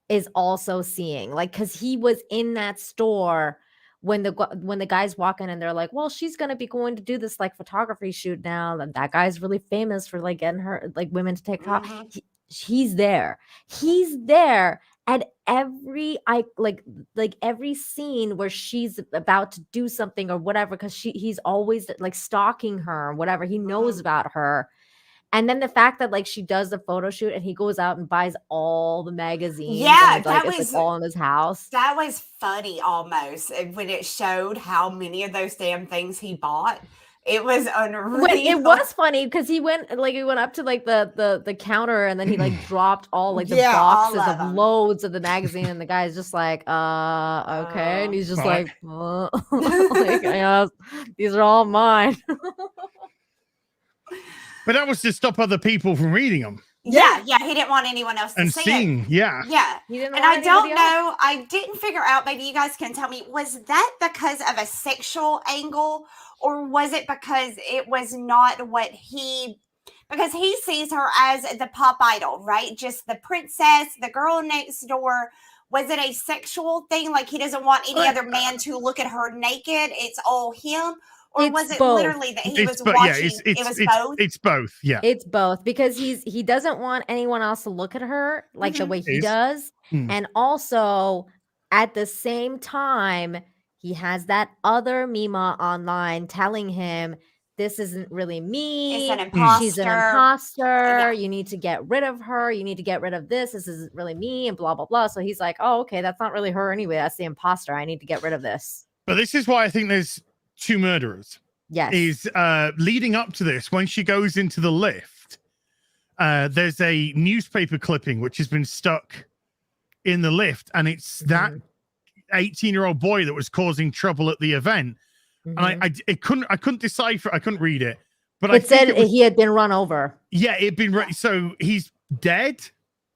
is also seeing. Like, because he was in that store when the guys walk in and they're like, well, she's gonna be going to do this like photography shoot now, and that guy's really famous for like getting her like women to take off. He's there at every every scene where she's about to do something or whatever, because he's always like stalking her or whatever. He knows about her. And then the fact that like she does the photo shoot and he goes out and buys all the magazines. Yeah, and, it's all in his house. That was funny almost when it showed how many of those damn things he bought. It was unreal. It was funny because he went up to like the counter, and then he like dropped all like the boxes of loads of the magazine, and the guy's just like, okay, and he's just like, like, these are all mine. But that was to stop other people from reading them. Yeah, he didn't want anyone else to see it. Yeah. He didn't. And I don't know. I didn't figure out. Maybe you guys can tell me. Was that because of a sexual angle, or was it because it was not what because he sees her as the pop idol, right? Just the princess, the girl next door. Was it a sexual thing? Like he doesn't want any other man to look at her naked. It's all him. Or was it both. Literally that he was watching? It was both. It's both. Yeah, it's both, because he doesn't want anyone else to look at her like the way he does, and also at the same time he has that other Mima online telling him this isn't really me. It's an imposter. She's an imposter. Yeah. You need to get rid of her. You need to get rid of this. This isn't really me, and blah blah blah. So he's like, oh, okay, that's not really her anyway. That's the imposter. I need to get rid of this. But this is why I think there's two murderers. Yes. Is leading up to this, when she goes into the lift, there's a newspaper clipping which has been stuck in the lift, and it's that 18-year-old boy that was causing trouble at the event. And I couldn't decipher, I couldn't read it, but it said he had been run over. Yeah, it'd been so he's dead.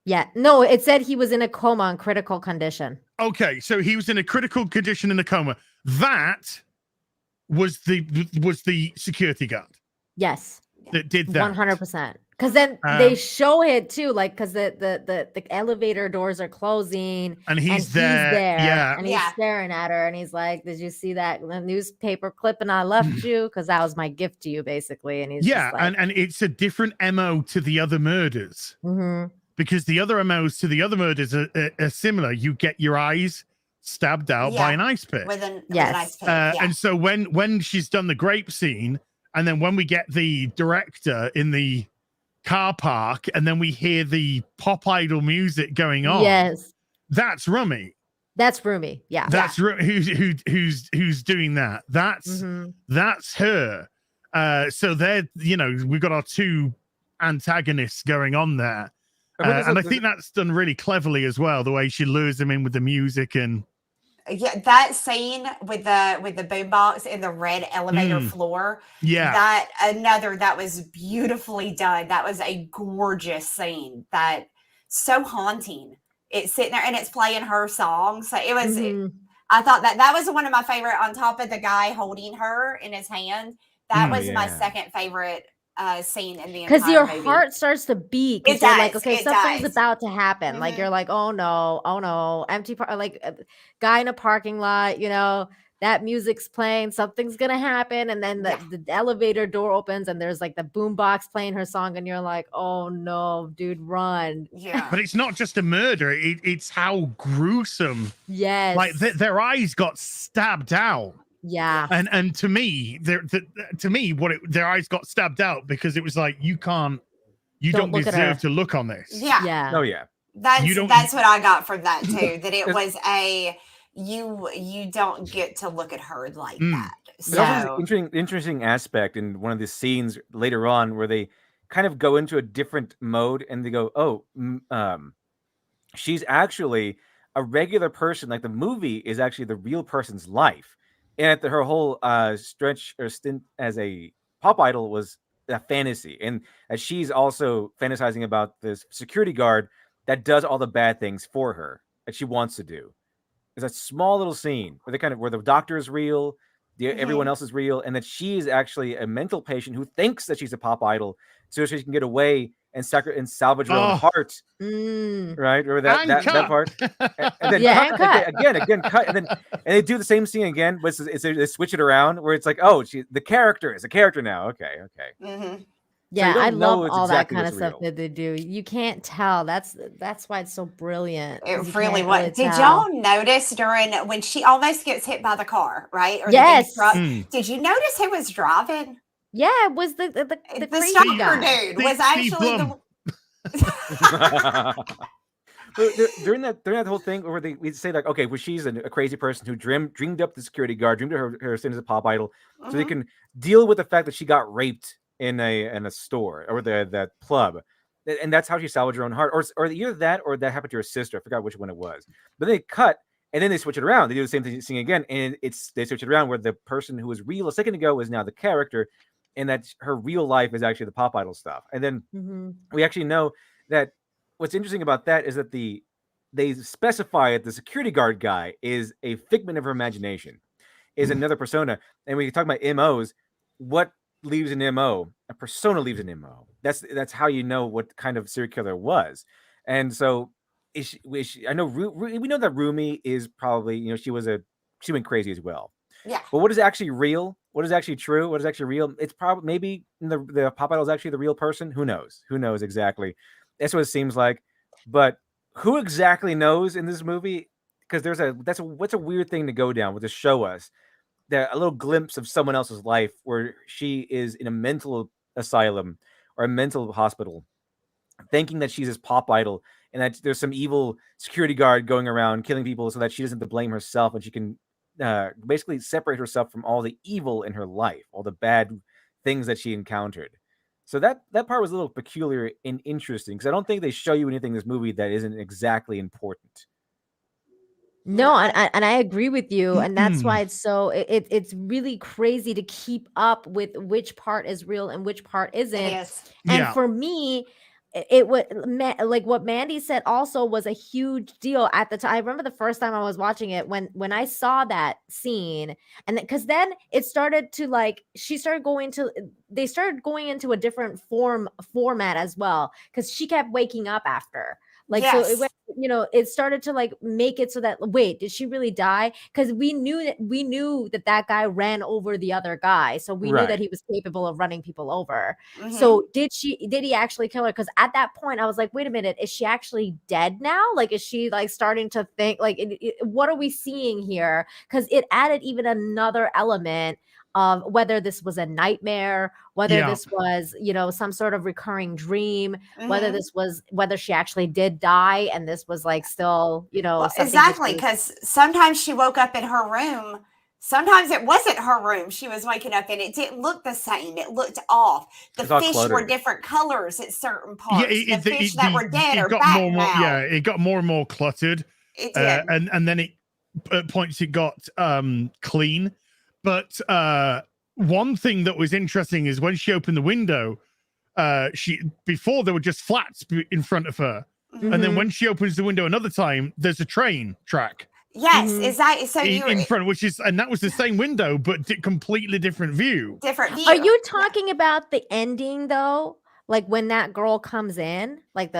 Yeah, no, it said he was in a coma in critical condition. Okay, so he was in a critical condition in a coma. That was the security guard. Yes. That did that. 100%. Because then they show it too, like because the elevator doors are closing and he's there. Yeah. And he's staring at her and he's like, "Did you see that newspaper clipping I left you? Because that was my gift to you, basically." And he's just like, and it's a different MO to the other murders. Because the other MOs to the other murders are similar. You get your eyes stabbed out by an ice pick. With an ice pick. And so when she's done the grape scene, and then when we get the director in the car park, and then we hear the pop idol music going on. That's Rummy. That's Rumi. Yeah. That's who's doing that. That's her. So they're, we've got our two antagonists going on there. And I think that's done really cleverly as well, the way she lures him in with the music and that scene with the boombox in the red elevator floor. That was beautifully done. That was a gorgeous scene. That so haunting. It's sitting there and it's playing her song. So it was. I thought that was one of my favorite. On top of the guy holding her in his hand, that was my second favorite scene in the entire movie. Because your heart starts to beat. Because you're like, okay, something's about to happen. Like you're like, oh no, empty guy in a parking lot. That music's playing. Something's gonna happen, and then the elevator door opens, and there's like the boombox playing her song, and you're like, oh no, dude, run! Yeah, but it's not just a murder. It's how gruesome. Yes, like their eyes got stabbed out. Yeah, and to me, their eyes got stabbed out because it was like you don't deserve to look on this. Yeah. Oh yeah. That's what I got from that too. That it was you don't get to look at her like that. So an interesting aspect in one of the scenes later on where they kind of go into a different mode and they go, she's actually a regular person. Like the movie is actually the real person's life. And her whole stretch or stint as a pop idol was a fantasy. And that she's also fantasizing about this security guard that does all the bad things for her that she wants to do. There's a small little scene where the doctor is real, everyone else is real, and that she is actually a mental patient who thinks that she's a pop idol so she can get away and salvage her own heart. Right? Remember that part? And then cut. And they do the same scene again, but they switch it around where it's like, the character is a character now. Okay. Yeah, I love all that kind of stuff that they do. You can't tell. That's why it's so brilliant. It really was. Did y'all notice when she almost gets hit by the car, right? Or yes. The big truck? Did you notice who was driving? Yeah, it was the Stalker dude was actually during that whole thing where we say like, okay, well, she's a crazy person who dreamed up the security guard, dreamed of her sin as a pop idol, so they can deal with the fact that she got raped in a store or that club, and that's how she salvaged her own heart, or either that or that happened to her sister. I forgot which one it was, but they cut and then they switch it around. They do the same thing again, and they switch it around where the person who was real a second ago is now the character, and that her real life is actually the pop idol stuff. And then we actually know that what's interesting about that is that they specify that the security guard guy is a figment of her imagination, is another persona. And we talk about MOs. What leaves an MO? A persona leaves an MO. That's how you know what kind of serial killer was. And so I know we know that Rumi is probably, she went crazy as well. Yeah. But what is actually real? What is actually true? What is actually real? It's probably maybe the pop idol is actually the real person. Who knows? Who knows exactly? That's what it seems like. But who exactly knows in this movie? Because what's a weird thing to go down with to show us that a little glimpse of someone else's life where she is in a mental asylum or a mental hospital, thinking that she's this pop idol and that there's some evil security guard going around killing people so that she doesn't have to blame herself and she can basically separate herself from all the evil in her life, all the bad things that she encountered. So that part was a little peculiar and interesting because I don't think they show you anything in this movie that isn't exactly important. No, and I agree with you, and that's why it's so it's really crazy to keep up with which part is real and which part isn't. Yes. And for me, it would like what Mandy said also was a huge deal at the time. I remember the first time I was watching it when I saw that scene, and because then it started to like they started going into a different format as well, because she kept waking up after. Like, so it went, it started to like make it so that, wait, did she really die? Because we knew that guy ran over the other guy. So we knew that he was capable of running people over. Mm-hmm. So did he actually kill her? Because at that point I was like, wait a minute, is she actually dead now? Like, is she like starting to think like, what are we seeing here? Because it added even another element of whether this was a nightmare, whether this was, some sort of recurring dream, whether she actually did die and this was like still, exactly, because sometimes she woke up in her room. Sometimes it wasn't her room she was waking up in. It didn't look the same. It looked off. The fish were different colors at certain parts. The fish that were dead are back now. Yeah, it got more and more cluttered. It did. And then at points it got clean. But one thing that was interesting is when she opened the window, before there were just flats in front of her. Mm-hmm. And then when she opens the window another time, there's a train track. Yes, is that so? In front, and that was the same window, but completely different view. Are you talking about the ending though? Like when that girl comes in, like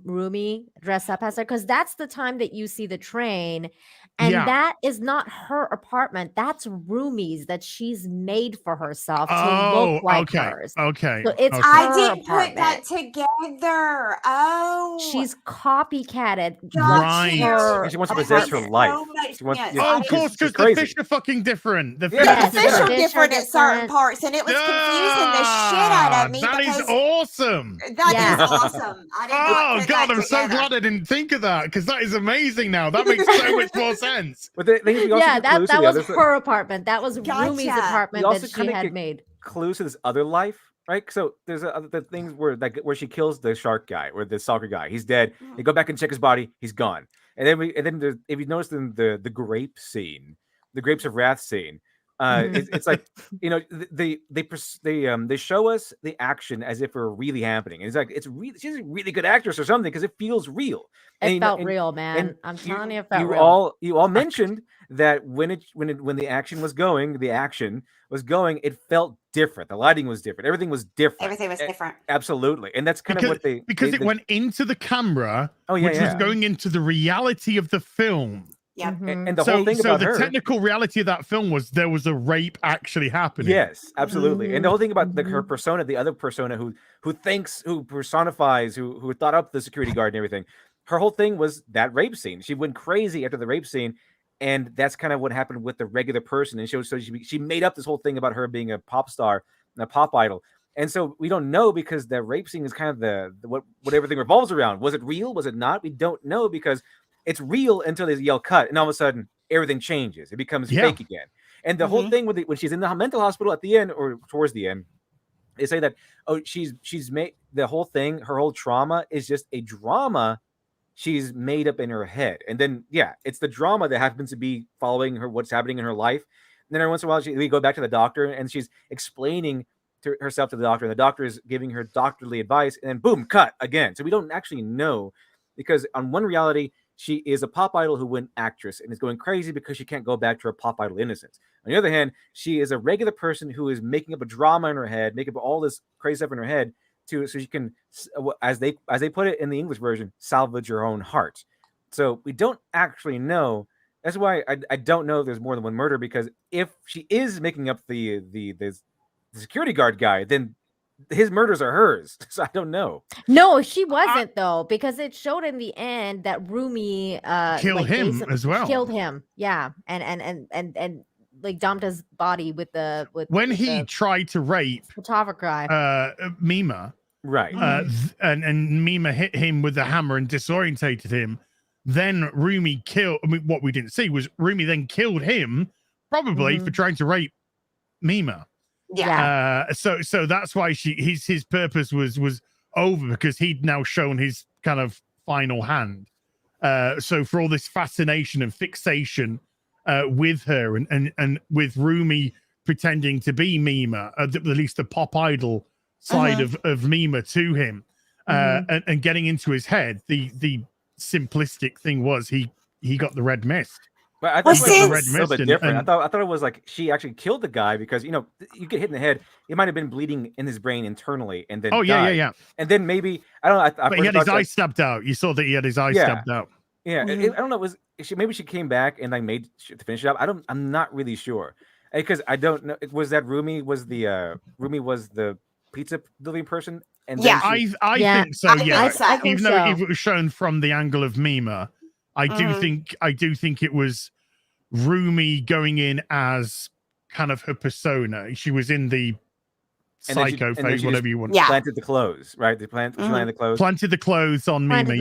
Rumi dressed up as her, because that's the time that you see the train, and that is not her apartment. That's Rumi's that she's made for herself to look like hers. Okay. So it's I didn't put that together. Oh, she's copycatted. Right. She wants to possess her life. Of course, because the fish are fucking different. The fish are different at certain parts, and it was confusing the shit out of me. That is awesome. That is awesome. Oh God, I'm so glad I didn't think of that, because that is amazing now. That makes so much more sense. But that was her apartment. That was Rumi's apartment that she had made. Clues to this other life, right? So there's the things where she kills the shark guy or the stalker guy. He's dead. They go back and check his body. He's gone. And then if you notice in the grape scene, the grapes of wrath scene, it's like they show us the action as if it were really happening. And it's like she's a really good actress or something, because it feels real. It felt real, man. I'm telling you, it felt real. You all mentioned that when the action was going, it felt different. The lighting was different. Everything was different. Everything was different. Absolutely, and that's kind of what they it went into the camera, which was going into the reality of the film. Yeah, and the whole thing about her, the technical reality of that film was there was a rape actually happening. Yes, absolutely. And the whole thing about her persona, the other persona who personifies, who thought up the security guard and everything, her whole thing was that rape scene. She went crazy after the rape scene, and that's kind of what happened with the regular person. And she made up this whole thing about her being a pop star and a pop idol. And so we don't know, because the rape scene is kind of what everything revolves around. Was it real? Was it not? We don't know, because it's real until they yell cut, and all of a sudden everything changes. It becomes fake again. And the whole thing when she's in the mental hospital at the end, or towards the end, they say that she's made the whole thing, her whole trauma is just a drama she's made up in her head. And then it's the drama that happens to be following her, what's happening in her life. And then every once in a while we go back to the doctor, and she's explaining to herself to the doctor, and the doctor is giving her doctorly advice, and then boom, cut again. So we don't actually know, because on one reality, she is a pop idol who went actress and is going crazy because she can't go back to her pop idol innocence. On the other hand, she is a regular person who is making up a drama in her head, making up all this crazy stuff in her head so she can, as they put it in the English version, salvage her own heart. So we don't actually know. That's why I don't know if there's more than one murder, because if she is making up the security guard guy, then his murders are hers. So I don't know. No, she wasn't though, because it showed in the end that Rumi killed him as well. Killed him, yeah, and like dumped his body with when he tried to rape photographer Mima, right? And Mima hit him with the hammer and disorientated him. Then Rumi killed. I mean, what we didn't see was Rumi then killed him, probably for trying to rape Mima. Yeah. So that's why his purpose was over, because he'd now shown his kind of final hand. So for all this fascination and fixation with her, and with Rumi pretending to be Mima, at least the pop idol side of Mima to him, and getting into his head. The simplistic thing was he got the red mist. But I thought it was the a red little bit mist different. I thought it was like she actually killed the guy because you get hit in the head. It might have been bleeding in his brain internally, and then died. And then maybe I don't know. But he had his eye stabbed out. You saw that he had his eye stabbed out. Yeah, I don't know. Maybe she came back and like made to finish it up. I'm not really sure because I don't know. Was that Rumi was the pizza delivery person? And then I think so. Even though if it was shown from the angle of Mima, I do think it was Rumi going in as kind of her persona. She was in the psycho phase, whatever you want. Planted the clothes, right? She planted the clothes. Planted the clothes on Mima,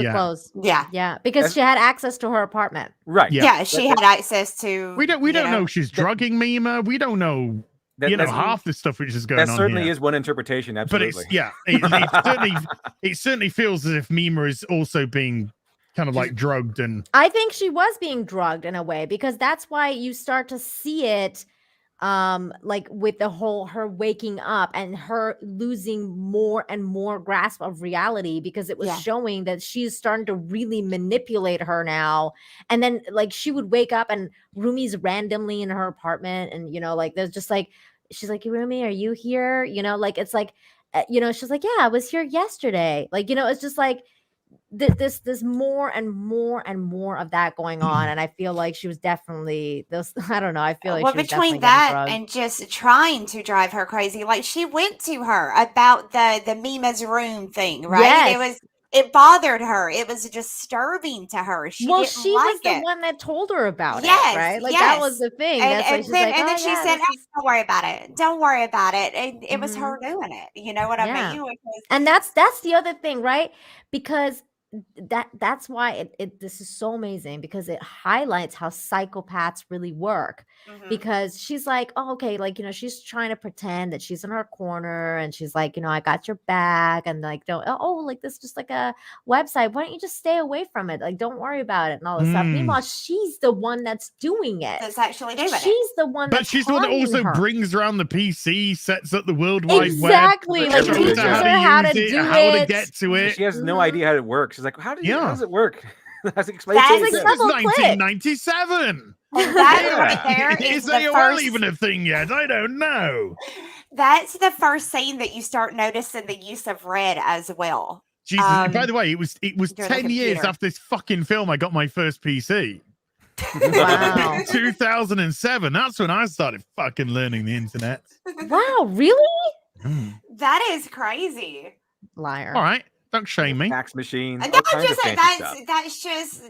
Yeah, because she had access to her apartment. Right. Yeah, she had access to. We don't know she's drugging Mima. We don't know. Half the stuff which is going on. That certainly is one interpretation. Absolutely. But it certainly feels as if Mima is also being kind of like drugged, and I think she was being drugged in a way because that's why you start to see it like with the whole her waking up and her losing more and more grasp of reality because it was showing that she's starting to really manipulate her now. And then like she would wake up and Rumi's randomly in her apartment, and like there's just like she's like, Rumi, are you here? Like it's like she's like, yeah, I was here yesterday. Like it's just like there's more and more and more of that going on, and I feel like she was definitely those. I don't know. I feel like she was between that and just trying to drive her crazy, like she went to her about the Mima's room thing, right? Yes. It bothered her. It was disturbing to her. She was the one that told her about it, right? Like that was the thing. And then she said, "Don't worry about it. Don't worry about it." And it was her doing it. You know what I mean? And that's the other thing, right? Because that's why this is so amazing, because it highlights how psychopaths really work. Because she's like, oh, okay, like she's trying to pretend that she's in her corner, and she's like, I got your back, and like like this is just like a website, why don't you just stay away from it, like don't worry about it and all this stuff. Meanwhile, she's the one that's doing it. That's actually doing it. She's the one but she's the one that also brings around the PC, sets up the World Wide Web, exactly, like teaches her how to do it, how to get to it. She has no idea how it works. She's like, how does it work? That's explained to me. This is 1997. That right there is the first... even a thing yet? I don't know. That's the first scene that you start noticing the use of red as well. Jesus. By the way, it was 10 years after this fucking film I got my first PC. Wow. 2007. That's when I started fucking learning the internet. Wow, really? That is crazy. Liar. All right. Don't shame me. Fax machine. That's just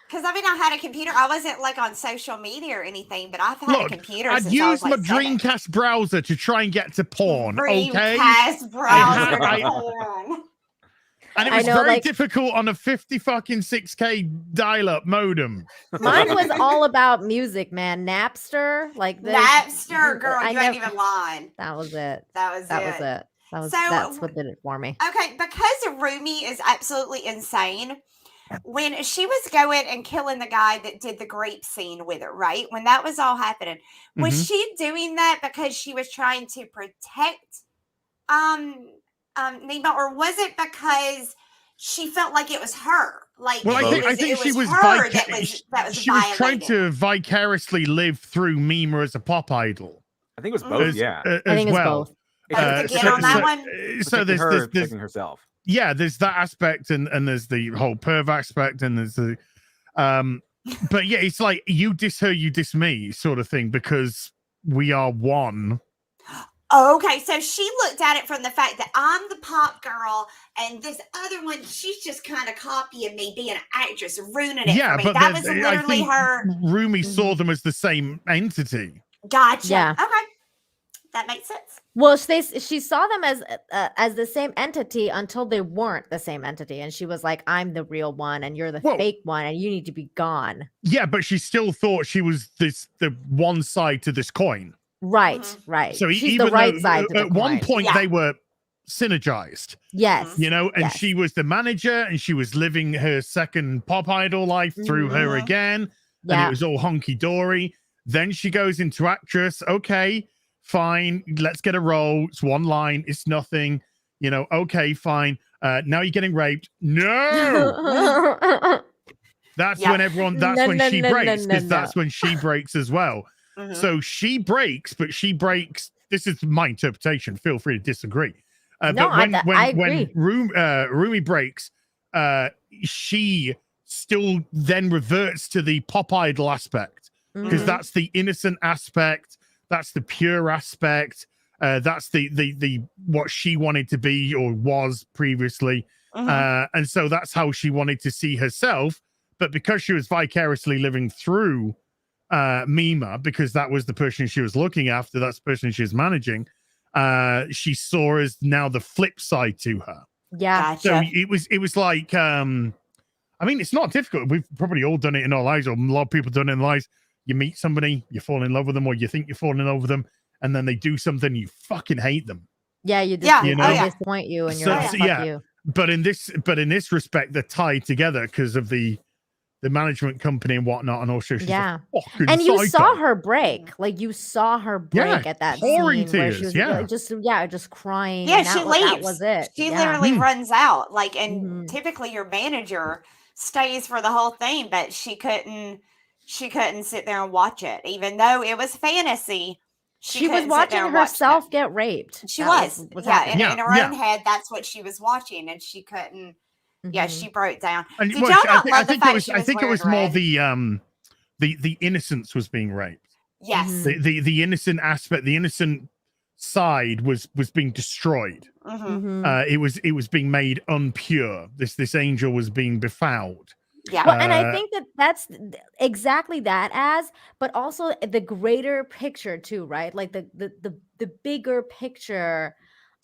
because I had a computer. I wasn't like on social media or anything, but I've had a computer. I'd used my Dreamcast browser to try and get to porn. Dreamcast browser porn. And it was very difficult on a 6K dial-up modem. Mine was all about music, man. Napster, like this. Napster, girl, you ain't even lying. That was it. That's what did it for me. Okay, because Rumi is absolutely insane. When she was going and killing the guy that did the grape scene with her, right? When that was all happening, was she doing that because she was trying to protect Nima, or was it because she felt like it was her? Like, well, I think she was she was trying to vicariously live through Mima as a pop idol. I think it was both. I think it's both. On that one. So there's taking herself. Yeah, there's that aspect, and there's the whole perv aspect, and there's the but yeah, it's like you diss her, you diss me sort of thing, because we are one. Okay, so she looked at it from the fact that I'm the pop girl, and this other one, she's just kind of copying me, being an actress, ruining it for me. But that was literally her. Rumi saw them as the same entity. Gotcha. Yeah. Okay, that makes sense. Well, she saw them as the same entity until they weren't the same entity, and she was like, "I'm the real one, and you're the fake one, and you need to be gone." Yeah, but she still thought she was the one side to this coin. Right. So she's the right side. At one point, they were synergized. Yes. And she was the manager, and she was living her second pop idol life through her again, and it was all honky dory. Then she goes into actress. Okay. Fine, let's get a role. It's one line, it's nothing. You know, okay, fine. Now you're getting raped. No. That's when everyone. That's when she breaks, because that's when she breaks as well. So she breaks, but she breaks. This is my interpretation. Feel free to disagree. No, but I agree. when Rumi breaks, she still then reverts to the pop idol aspect, because that's the innocent aspect. That's the pure aspect. That's the what she wanted to be or was previously. And so that's how she wanted to see herself. But because she was vicariously living through Mima, because that was the person she was looking after, that's the person she was managing, she saw as now the flip side to her. Yeah. Gotcha. So it was like, I mean, it's not difficult. We've probably all done it in our lives, or a lot of people done it in their lives. You meet somebody, you fall in love with them, or you think you're falling in love with them, and then they do something, you fucking hate them. Yeah, you disappoint you, and you're like, fuck you. But in this respect, they're tied together because of the management company and whatnot, and also she's and psycho. You saw her break, like you saw her break at that pouring scene tears, where she was just crying. Yeah, and she leaves. That was it. She literally runs out. Like, and typically your manager stays for the whole thing, but she couldn't sit there and watch it, even though it was fantasy. She was watching herself get raped. She was in her own head. That's what she was watching, and she couldn't. Yeah, she broke down. And Did y'all not love the fact I think it was more the innocence was being raped. Yes. The innocent aspect, the innocent side was being destroyed. It was being made unpure. This angel was being befouled. Yeah. Well, and I think that's exactly that, but also the greater picture too, right? Like the bigger picture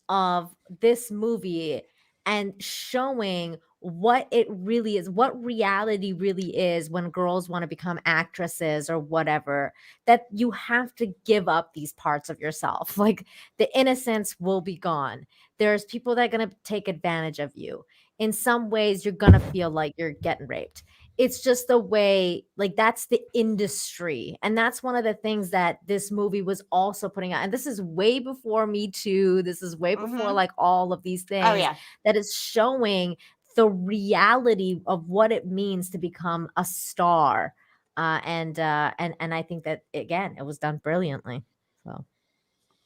of this movie, and showing what it really is, what reality really is when girls want to become actresses or whatever, that you have to give up these parts of yourself. Like the innocence will be gone. There's people that are going to take advantage of you. In some ways, you're going to feel like you're getting raped. It's just the way, like, that's the industry. And that's one of the things that this movie was also putting out. And this is way before Me Too. This is way before like all of these things. Oh, yeah. That is showing the reality of what it means to become a star. And I think that, again, it was done brilliantly. So,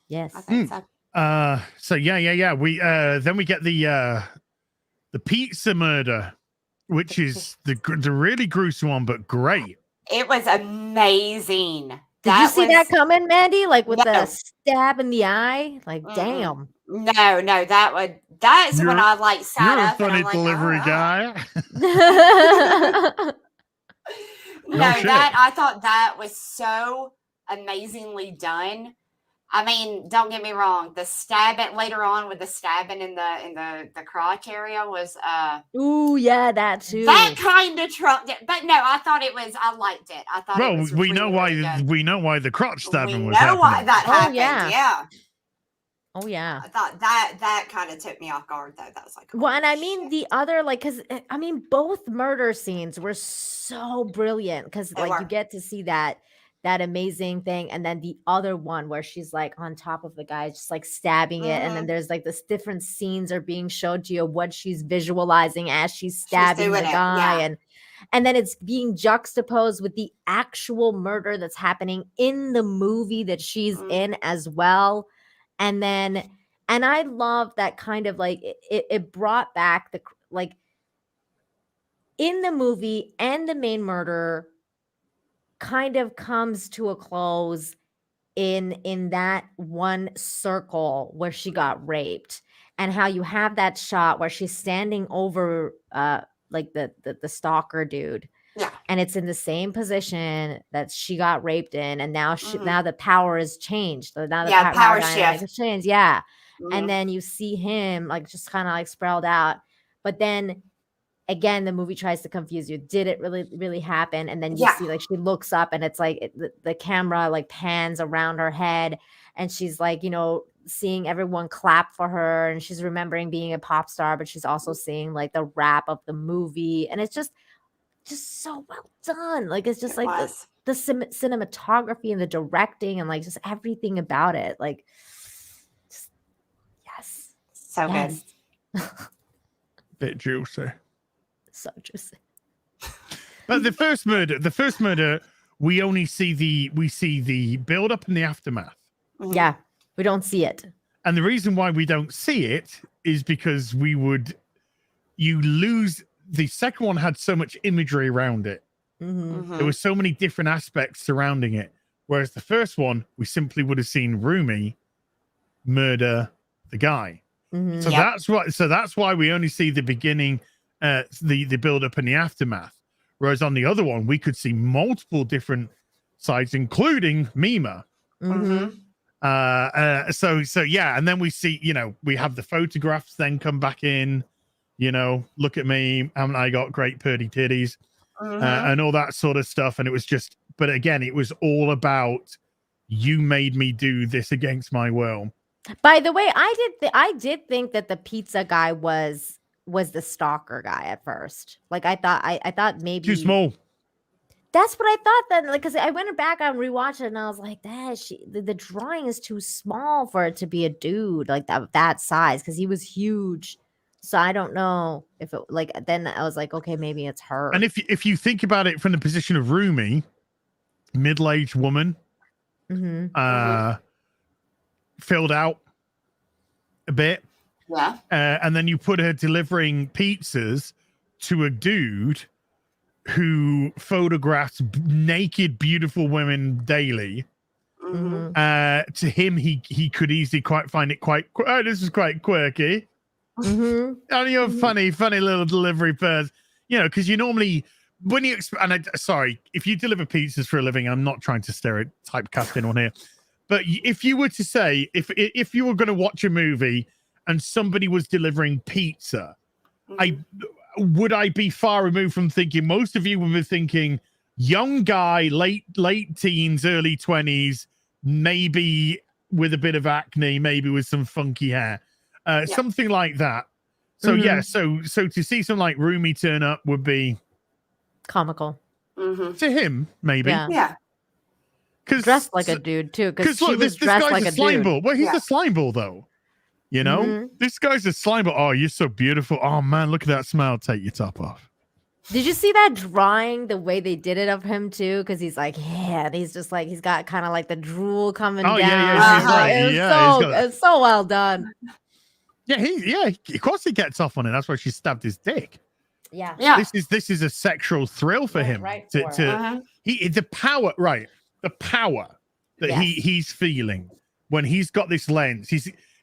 yes. I think so. So we then we get the pizza murder, which is the really gruesome one, but great. It was amazing. Did you see that coming, Mandy? Like with the stab in the eye? Like, damn. No, that's when I like sat up. You're a funny delivery guy. I thought that was so amazingly done. I mean, don't get me wrong. The stabbing later on with the stabbing in the crotch area was ooh, yeah, that too. That kind of trumped it. But no, I thought it was. I liked it. I thought. Well, it was we know why. We know why the crotch stabbing was happening. Why that happened. Yeah. Oh yeah. I thought that kind of took me off guard though. That was like, well, and I mean the other, like, because I mean both murder scenes were so brilliant, because like you get to see that amazing thing, and then the other one where she's like on top of the guy just like stabbing it, and then there's like this different scenes are being showed to you of what she's visualizing as she's stabbing the guy, and then it's being juxtaposed with the actual murder that's happening in the movie that she's in as well. And I love that kind of like it brought back the, like, in the movie, and the main murder kind of comes to a close in that one circle where she got raped, and how you have that shot where she's standing over like the stalker dude. Yeah. And it's in the same position that she got raped in, and now now the power has changed. So now the power shift has changed. Yeah. And then you see him like just kind of like sprawled out. But then again, the movie tries to confuse you. Did it really, really happen? And then you see like she looks up, and it's like the camera like pans around her head, and she's like, you know, seeing everyone clap for her, and she's remembering being a pop star, but she's also seeing like the wrap of the movie, and it's just so well done. Like it's just like the cinematography and the directing and like just everything about it. Like, So Yes. good. Bit juicy. So juicy. But the first murder, we only see the build up and the aftermath. Mhm. Yeah, we don't see it. And the reason why we don't see it is because you lose. The second one had so much imagery around it. Mhm. There were so many different aspects surrounding it. Whereas the first one, we simply would have seen Rumi murder the guy. Mhm. So Yep. that's why we only see the beginning, the build up and the aftermath. Whereas on the other one, we could see multiple different sides, including Mima. Mhm. So yeah, and then we see, we have the photographs then come back in, look at me, haven't I got great purdy titties, Mhm. and all that sort of stuff. And it was just, but again, it was all about, you made me do this against my will. By the way, I did think that the pizza guy was the stalker guy at first. Like I thought maybe Too small. That's what I thought then, like, because I went back and rewatched it, and I was like, the drawing is too small for it to be a dude like that size, because he was huge. So I don't know if it, like, then I was like, okay, maybe it's her. And if you think about it from the position of Rumi, middle-aged woman, filled out a bit, Yeah. and then you put her delivering pizzas to a dude who photographs naked, beautiful women daily. Mhm. To him, he could easily find it quite. Oh, this is quite quirky. And you're a funny little delivery person, because you normally, when you sorry, if you deliver pizzas for a living, I'm not trying to stereotype cast anyone here, but if you were to say, if you were going to watch a movie and somebody was delivering pizza, would I be far removed from thinking, most of you would be thinking young guy, late teens, early 20s, maybe with a bit of acne, maybe with some funky hair, something like that. So yeah, so to see something like Rumi turn up would be comical to him, maybe. Yeah. Because dressed like a dude too. Because look, this guy's like a slime dude. ball. Well, he's a slime ball though. This guy's a slime ball. Oh, you're so beautiful. Oh man, look at that smile. Take your top off. Did you see that drawing, the way they did it of him too? Because he's like, yeah, and he's just like, he's got kind of like the drool coming down. It's so well done. Yeah, of course he gets off on it. That's why she stabbed his dick. Yeah. This is a sexual thrill for him. The power that he's feeling when he's got this lens.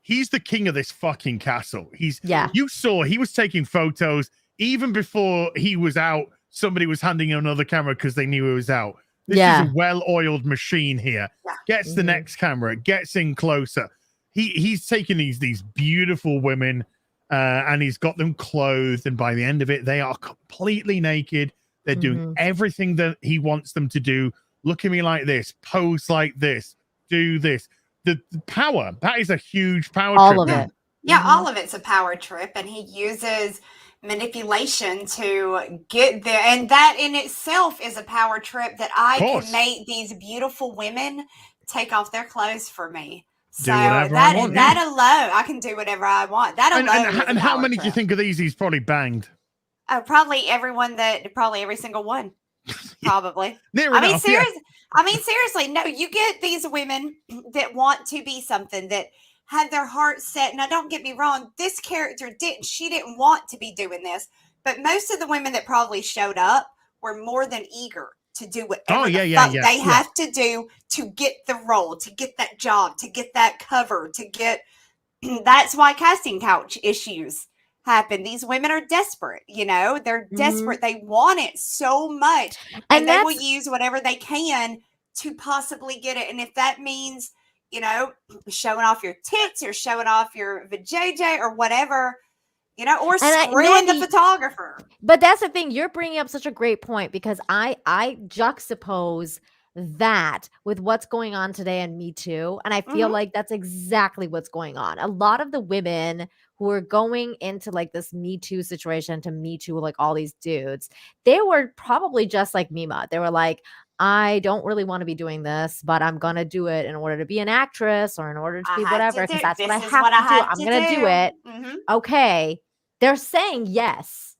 He's the king of this fucking castle. You saw he was taking photos even before he was out. Somebody was handing him another camera because they knew he was out. This is a well-oiled machine here. Gets the next camera, gets in closer. He's taking these beautiful women, and he's got them clothed, and by the end of it, they are completely naked. They're doing everything that he wants them to do. Look at me like this, pose like this, do this. The power, that is a huge power all trip. Of it. Yeah, all of it's a power trip, and he uses manipulation to get there, and that in itself is a power trip, that I can make these beautiful women take off their clothes for me. So that alone, I can do whatever I want. That alone. And how many do you think of these he's probably banged? Probably every single one. Probably. I mean, seriously, no, you get these women that want to be something, that have their heart set. Now, don't get me wrong, this character didn't want to be doing this, but most of the women that probably showed up were more than eager to do whatever they have to do to get the role, to get that job, to get that cover, to get. That's why casting couch issues happen. These women are desperate, they're desperate. They want it so much, and they will use whatever they can to possibly get it. And if that means, showing off your tits or showing off your vajayjay or whatever, or screwing the photographer. But that's the thing. You're bringing up such a great point, because I juxtapose that with what's going on today and Me Too. And I feel like that's exactly what's going on. A lot of the women who are going into like this Me Too situation to Me Too, like all these dudes, they were probably just like Mima. They were like, I don't really want to be doing this, but I'm going to do it in order to be an actress or in order to be whatever, because that's what I have to do. I'm going to do it. Okay. They're saying yes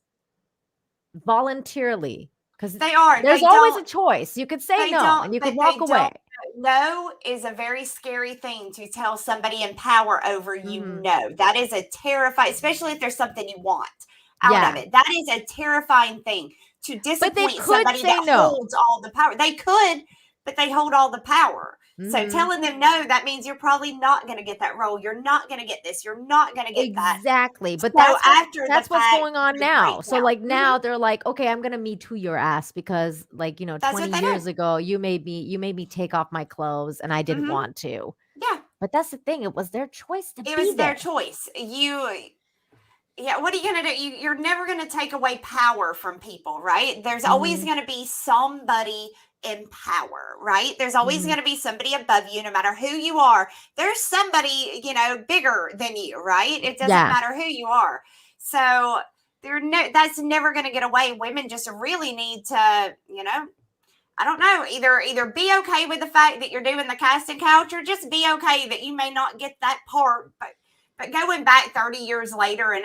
voluntarily. Because there's always a choice. You could say no and you could walk away. No is a very scary thing to tell somebody in power over you. No, that is a terrifying, especially if there's something you want out of it. That is a terrifying thing to disappoint somebody that holds all the power. They could, but they hold all the power. So telling them no, that means you're probably not going to get that role. You're not going to get this. You're not going to get that. Exactly. But so that's what's going on now. So like now they're like, okay, I'm going to Me Too your ass because like, 20 years ago, you made me take off my clothes and I didn't want to. Yeah. But that's the thing. It was their choice to be there. It was their choice. What are you going to do? You're never going to take away power from people, right? There's always going to be somebody in power, right? There's always going to be somebody above you, no matter who you are. There's somebody, bigger than you, right? It doesn't matter who you are. So that's never going to get away. Women just really need to, I don't know, either be okay with the fact that you're doing the casting couch or just be okay that you may not get that part, but going back 30 years later and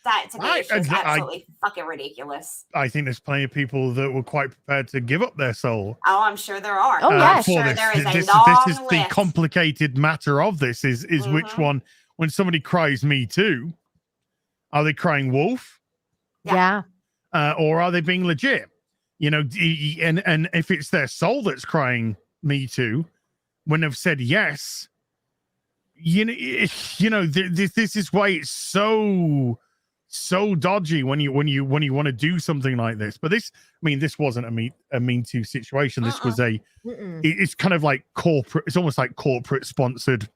that to me is just absolutely fucking ridiculous. I think there's plenty of people that were quite prepared to give up their soul. Oh, I'm sure there are. Oh, yeah. Sure there is this is the complicated matter of this is which one, when somebody cries Me Too, are they crying wolf? Yeah. Or are they being legit? And if it's their soul that's crying Me Too, when they've said yes, this is why it's so dodgy when you want to do something like this. But this wasn't a Me Too situation. This was it's kind of like corporate. It's almost like corporate sponsored.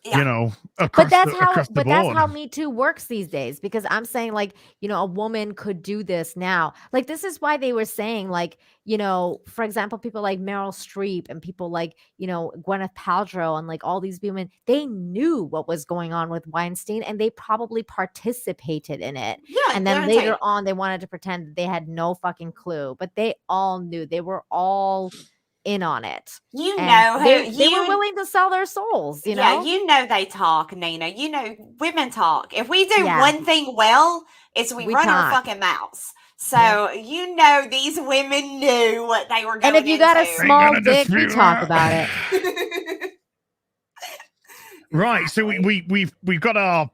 Across the board. That's how Me Too works these days, because I'm saying like, a woman could do this now. Like, this is why they were saying like, for example, people like Meryl Streep and people like, Gwyneth Paltrow and like all these women, they knew what was going on with Weinstein and they probably participated in it. Yeah, and then later on, they wanted to pretend that they had no fucking clue, but they all knew. They were all in on it. They were willing to sell their souls, Yeah, they talk, Nina. Women talk. If we do one thing well, it's we run our fucking mouths. So these women knew what they were going into. And if you got a small dick, we talk about it. Right. So we've got our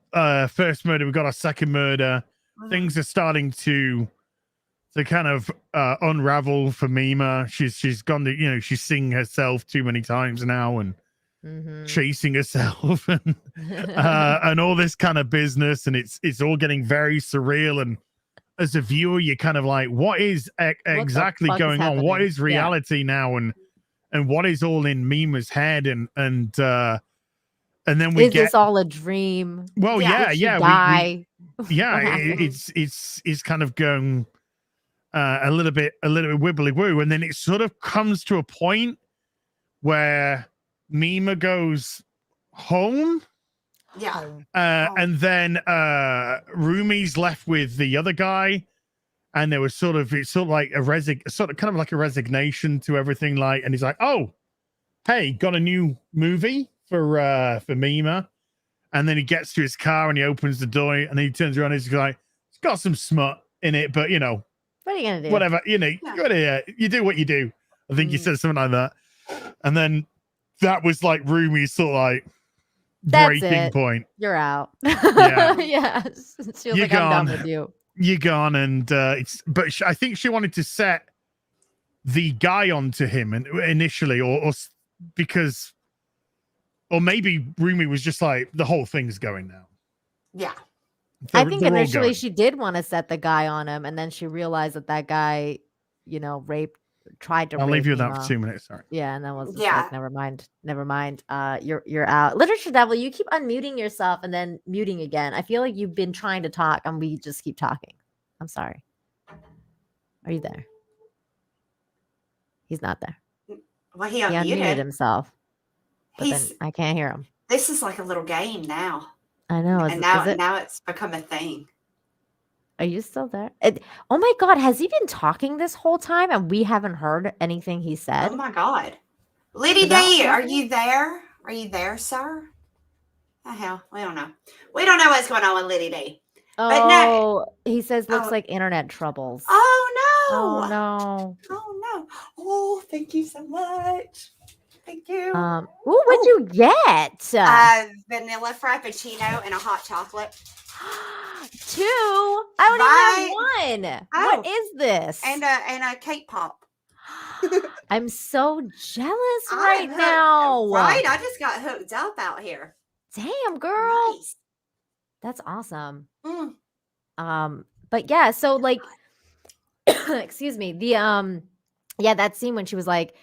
first murder, we've got our second murder. Things are starting to kind of unravel for Mima. She's gone to, she's seeing herself too many times now and chasing herself and all this kind of business, and it's all getting very surreal. And as a viewer, you're kind of like, what is exactly going on? What is reality now? And what is all in Mima's head? And then we is this all a dream? Well, yeah. It's kind of going a little bit wibbly woo, and then it sort of comes to a point where Mima goes home. And then Rumi's left with the other guy, and there was sort of like a resignation to everything, like, and he's like, oh, hey, got a new movie for Mima. And then he gets to his car and he opens the door and then he turns around and he's like, it's got some smut in it, but what are you gonna do? Whatever, you do what you do. I think you said something like that. And then that was like Rumi's sort of like breaking point. You're out. Yeah. She was like, I'm done with you. You're gone. And but I think she wanted to set the guy onto him initially, or because, or maybe Rumi was just like, the whole thing's going now. Yeah. I think initially she did want to set the guy on him, and then she realized that guy, tried to. I'll leave you with that for 2 minutes. Sorry. Yeah, and then was just like, never mind. You're out. Literature Devil, you keep unmuting yourself and then muting again. I feel like you've been trying to talk, and we just keep talking. I'm sorry. Are you there? He's not there. Well, he He unmuted unmuted. himself. But then He's. I can't hear him. This is like a little game now, I know. and now it's become a thing. Are you still there? Oh my God, has he been talking this whole time and we haven't heard anything he said? Oh my God. Liddy D, are you there? Are you there, sir? The hell, we don't know. We don't know what's going on with Liddy D. But no, he says looks like internet troubles. Oh no. Oh no. Oh no. Oh, thank you so much. Thank you. What'd you get? Vanilla frappuccino and a hot chocolate. 2? I only have 1. Oh. What is this? And a cake pop. I'm so jealous right now. Right? I just got hooked up out here. Damn, girl. Nice. That's awesome. Mm. But yeah, so like excuse me, the that scene when she was like,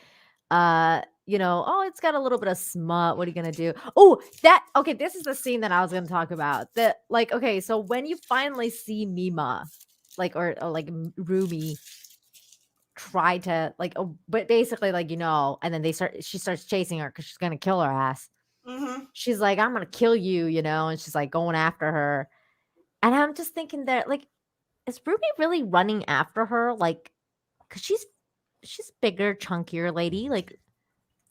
it's got a little bit of smut. What are you gonna do? Oh, this is the scene that I was gonna talk about. So when you finally see Mima, or like Rumi try to but basically and then she starts chasing her because she's gonna kill her ass. Mm-hmm. She's like, I'm gonna kill you, and she's like going after her. And I'm just thinking that is Ruby really running after her? Because she's bigger, chunkier lady.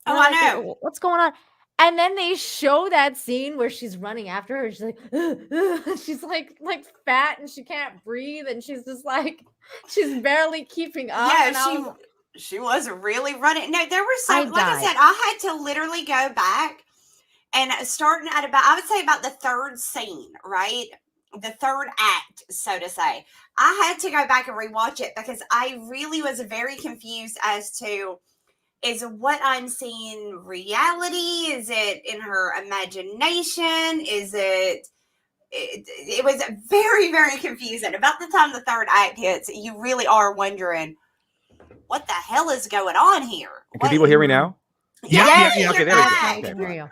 I know. What's going on? And then they show that scene where she's running after her. And she's like, she's fat and she can't breathe. And she's just she's barely keeping up. Yeah, she was really running. No, there were some, I said, I had to literally go back and starting at I would say about the third scene, right? The third act, so to say. I had to go back and rewatch it because I really was very confused as to, is what I'm seeing reality? Is it in her imagination? Is it was very, very confusing. About the time the third act hits, you really are wondering, what the hell is going on here? Can people hear me now? Yeah. Okay, there we go. I can hear you.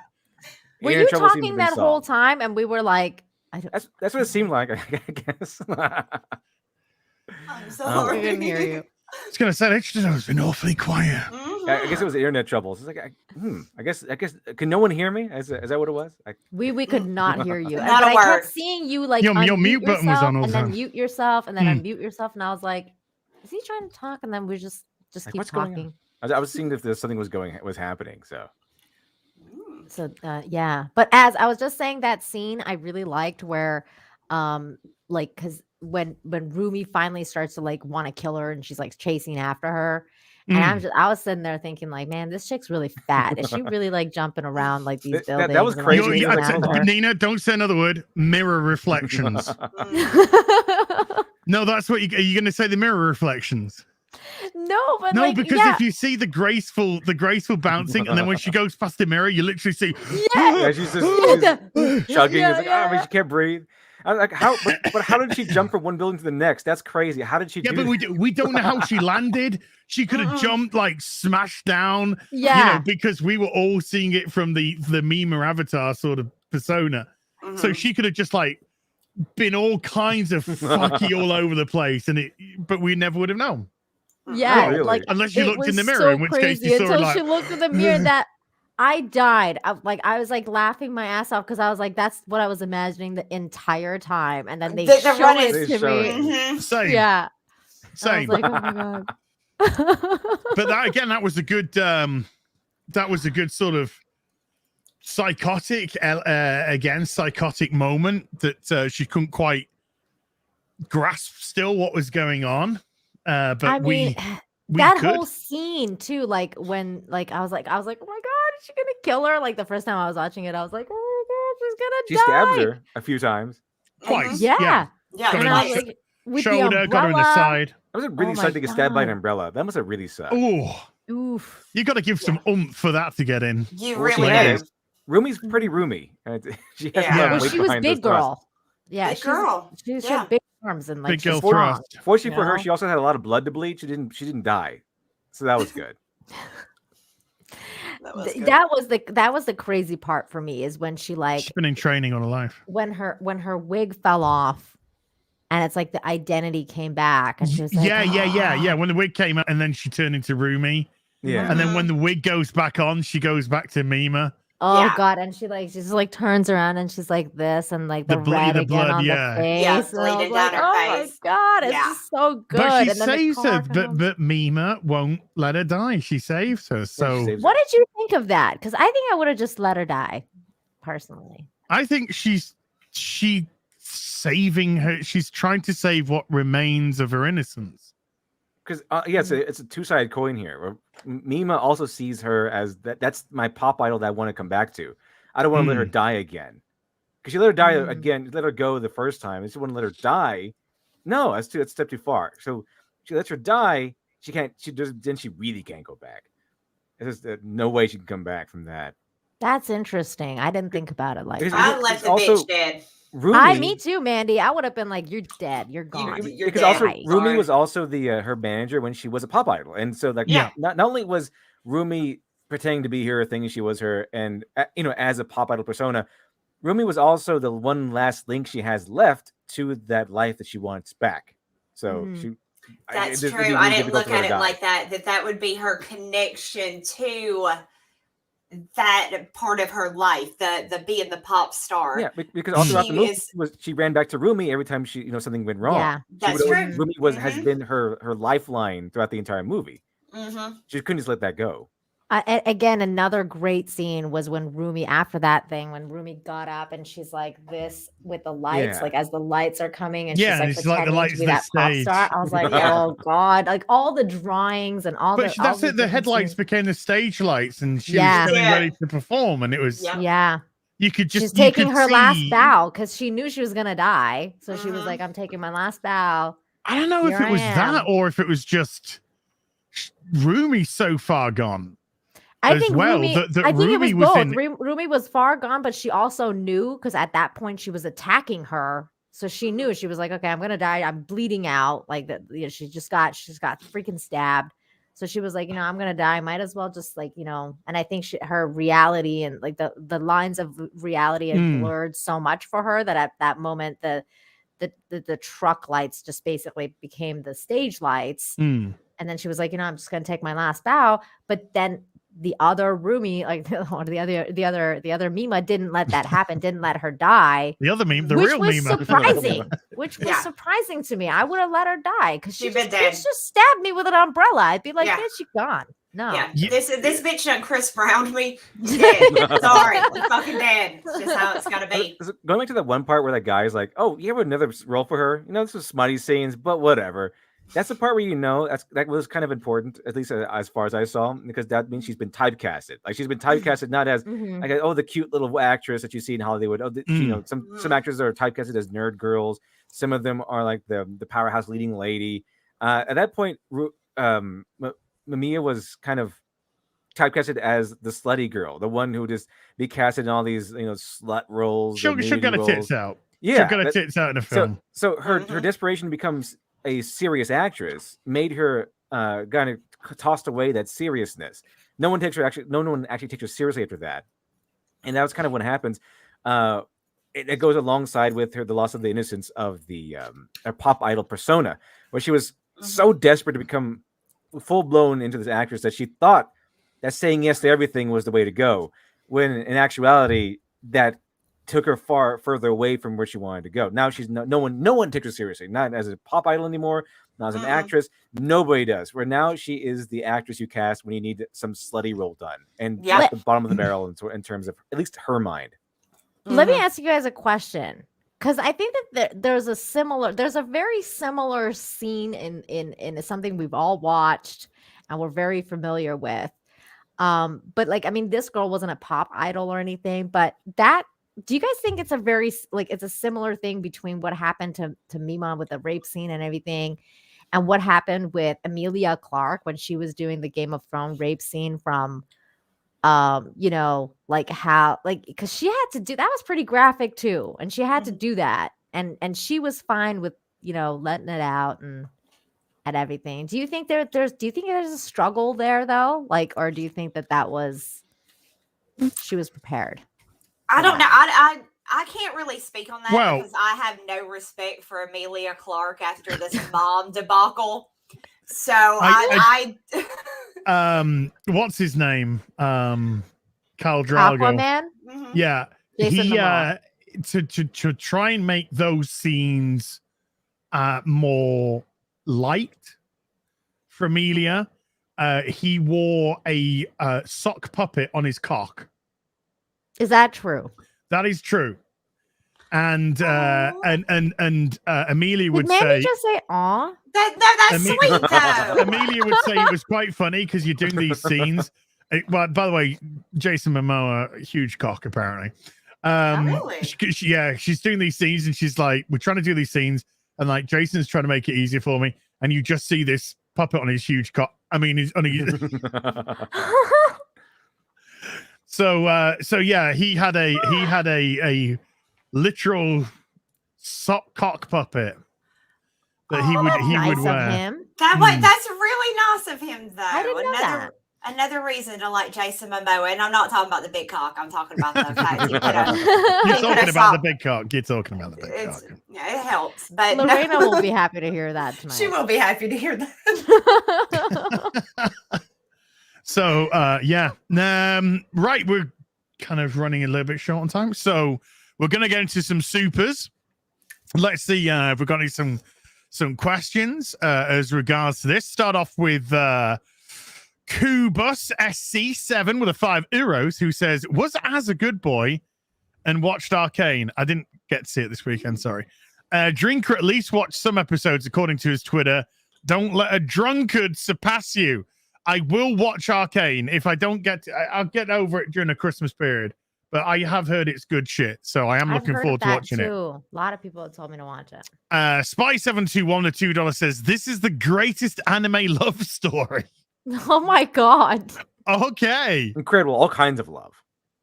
Were you talking that whole time and we were like, that's what it seemed like, I guess. I'm sorry. I didn't hear you. I was gonna say it's been awfully quiet. Mm-hmm. I guess it was the internet troubles. It's I guess can no one hear me? Is that what it was? We could not hear you. Not but a I word. kept seeing you your mute button was on all and the then time. mute yourself and then unmute yourself, and I was like, is he trying to talk? And then we just keep talking. I was seeing if there's something was happening. So yeah, but as I was just saying, that scene I really liked where because when Rumi finally starts to want to kill her and she's chasing after her, and I was sitting there thinking man, this chick's really fat. Is she really jumping around these buildings? That was crazy. Nina, don't say another word. Mirror reflections. No, that's what are you going to say? The mirror reflections. No, but because if you see the graceful bouncing, and then when she goes past the mirror, you literally see. Yeah, she's just chugging. It's she can't breathe. I was like, how? But how did she jump from one building to the next? That's crazy. How did she? Yeah, but we don't know how she landed. She could have jumped smashed down. Yeah, because we were all seeing it from the meme or avatar sort of persona. Mm-hmm. So she could have just been all kinds of fucky all over the place, but we never would have known. Yeah, really. Unless you looked in the mirror, in which case you saw until she looked in the mirror. That I died. I was laughing my ass off because I was that's what I was imagining the entire time, and then they showed it to me. Mm-hmm. Same. Yeah, same. I was oh my god. But that was a good. That was a good sort of psychotic moment that she couldn't quite grasp still what was going on. But I mean, that whole scene too, when I was like, oh my god, is she gonna kill her? The first time I was watching it, I was like, oh my god, she's gonna die. She stabbed her a few times. Twice. Yeah. And I was with shoulder, got her in the side. I was really excited to get stabbed by an umbrella. That must have really sucked. Oof. You got to give some oomph for that to get in. You really do. Rumi's pretty roomy. She was big girl. Yeah, big girl. She had big arms and big girl thrust. Fortunately for her, she also had a lot of blood to bleed. She didn't die, so that was good. That was the crazy part for me is when she she's been in training all her life. When her wig fell off, and it's the identity came back, and she was yeah. When the wig came out, and then she turned into Rumi. Yeah. And then when the wig goes back on, she goes back to Mima. Oh God! And she's like turns around and she's like this, and like the red again blood, on the face. Yeah, and I was bleeding like, down her oh my face. God, it's Yeah. just so good. But she and then the saves her, car comes. but Mima won't let her die. She saves her. So what did you think of that? Because I think I would have just let her die, personally. I think she's saving her. She's trying to save what remains of her innocence. Because it's a two-sided coin here. Where Mima also sees her as that's my pop idol that I want to come back to. I don't want to let her die again. Because she let her die again, let her go the first time. And she want to let her die. No, that's a step too far. So she lets her die. She can't. Then she really can't go back. There's no way she can come back from that. That's interesting. I didn't think about it like that. I left the bitch dead. Rumi, me too, Mandy. I would have been like, "You're dead. You're gone." Because also Rumi was also the her manager when she was a pop idol, and so like not only was Rumi pretending to be her thing, she was her, and as a pop idol persona, Rumi was also the one last link she has left to that life that she wants back. So that's true. I didn't look at it like that. That would be her connection to that part of her life, the being the pop star. Yeah, because also throughout the movie she ran back to Rumi every time she something went wrong. Yeah, that's true. Rumi has been her lifeline throughout the entire movie. She couldn't just let that go. Again, another great scene was when Rumi, after that thing, when Rumi got up and she's like this with the lights, like as the lights are coming, and she's like pretending to be that pop star. I was like, oh God, like all the drawings and all. But that's it. The headlights became the stage lights, and she was getting ready to perform, and it was You could just she's taking her last bow because she knew she was gonna die, so she was like, I'm taking my last bow. I don't know if it was that or if it was just Rumi so far gone. I think Rumi, I think it was both. In... Rumi was far gone, but she also knew because at that point she was attacking her, so she knew. She was like, "Okay, I'm gonna die. I'm bleeding out." Like that, she's got freaking stabbed. So she was like, I'm gonna die. Might as well just and I think her reality and like the lines of reality had blurred so much for her that at that moment the truck lights just basically became the stage lights. And then she was like, I'm just gonna take my last bow. But then the other Rumi, like the other Mima, didn't let that happen. Didn't let her die. The other Mima, the real Mima, which was surprising to me. I would have let her die because she just stabbed me with an umbrella. I'd be like, bitch, you gone. No, this bitch done Chris Browned me. Dead. Sorry, fucking dead. It's just how it's gotta be. Going back to that one part where that guy is like, "Oh, you have another role for her." This is smutty scenes, but whatever. That's the part where that was kind of important, at least as far as I saw, because that means she's been typecasted. Like she's been typecasted not as like the cute little actress that you see in Hollywood. Some actors are typecasted as nerd girls. Some of them are like the powerhouse leading lady. At that point, Mamiya was kind of typecasted as the slutty girl, the one who would just be casted in all these slut roles. She'll get her tits out. Yeah, she'll get her tits out in a film. So her desperation becomes a serious actress made her kind of tossed away that seriousness. No one actually takes her seriously after that, and that was kind of what happens. It goes alongside with the loss of the innocence of the pop idol persona, where she was so desperate to become full blown into this actress that she thought that saying yes to everything was the way to go, when in actuality that took her far further away from where she wanted to go. Now she's no one takes her seriously, not as a pop idol anymore, not as an actress. Nobody does. Where now she is the actress you cast when you need some slutty role done, and at the bottom of the barrel in terms of at least her mind. Let me ask you guys a question, because I think that there's a very similar scene in something we've all watched and we're very familiar with. But this girl wasn't a pop idol or anything, but do you guys think it's it's a similar thing between what happened to Mima with the rape scene and everything, and what happened with Emilia Clarke when she was doing the Game of Thrones rape scene from, because she had to do that was pretty graphic too, and she had to do that, and she was fine with letting it out and everything. Do you think there's a struggle there though, or do you think that was she was prepared? I don't know. I can't really speak on that because I have no respect for Emilia Clarke after this mom debacle. So I what's his name? Khal Drago. Aquaman. Mhm. Yeah, Jason Momoa. To try and make those scenes more light for Amelia, he wore a sock puppet on his cock. Is that true? That is true. And Amelia would Did Mandy say, just say, "Aw"? That's sweet though. Amelia would say it was quite funny because you're doing these scenes. Well, by the way, Jason Momoa, huge cock apparently. Really? She's doing these scenes and she's like, we're trying to do these scenes and like Jason's trying to make it easier for me, and you just see this puppet on his huge cock. I mean, he's on his. So yeah, he had a literal sock cock puppet that he would wear. Him. That's really nice of him, though. I didn't know that. Another reason to like Jason Momoa, and I'm not talking about the big cock. I'm talking about the fact You're talking about the big cock. You're talking about the big cock. Yeah, it helps. But Lorena will be happy to hear that tonight. She will be happy to hear that. So yeah, right, we're kind of running a little bit short on time, so we're gonna get into some supers. Let's see if we've got some questions as regards to this. Start off with Kubus SC7 with a €5, who says, was as a good boy and watched Arcane. I didn't get to see it this weekend, sorry. Drinker at least watched some episodes according to his Twitter. Don't let a drunkard surpass you. I will watch Arcane. If I don't get to, I'll get over it during the Christmas period. But I have heard it's good shit, so I am looking forward to watching it. A lot of people have told me to watch it. Spy721 with $2 says, this is the greatest anime love story. Oh my god. Okay. Incredible. All kinds of love.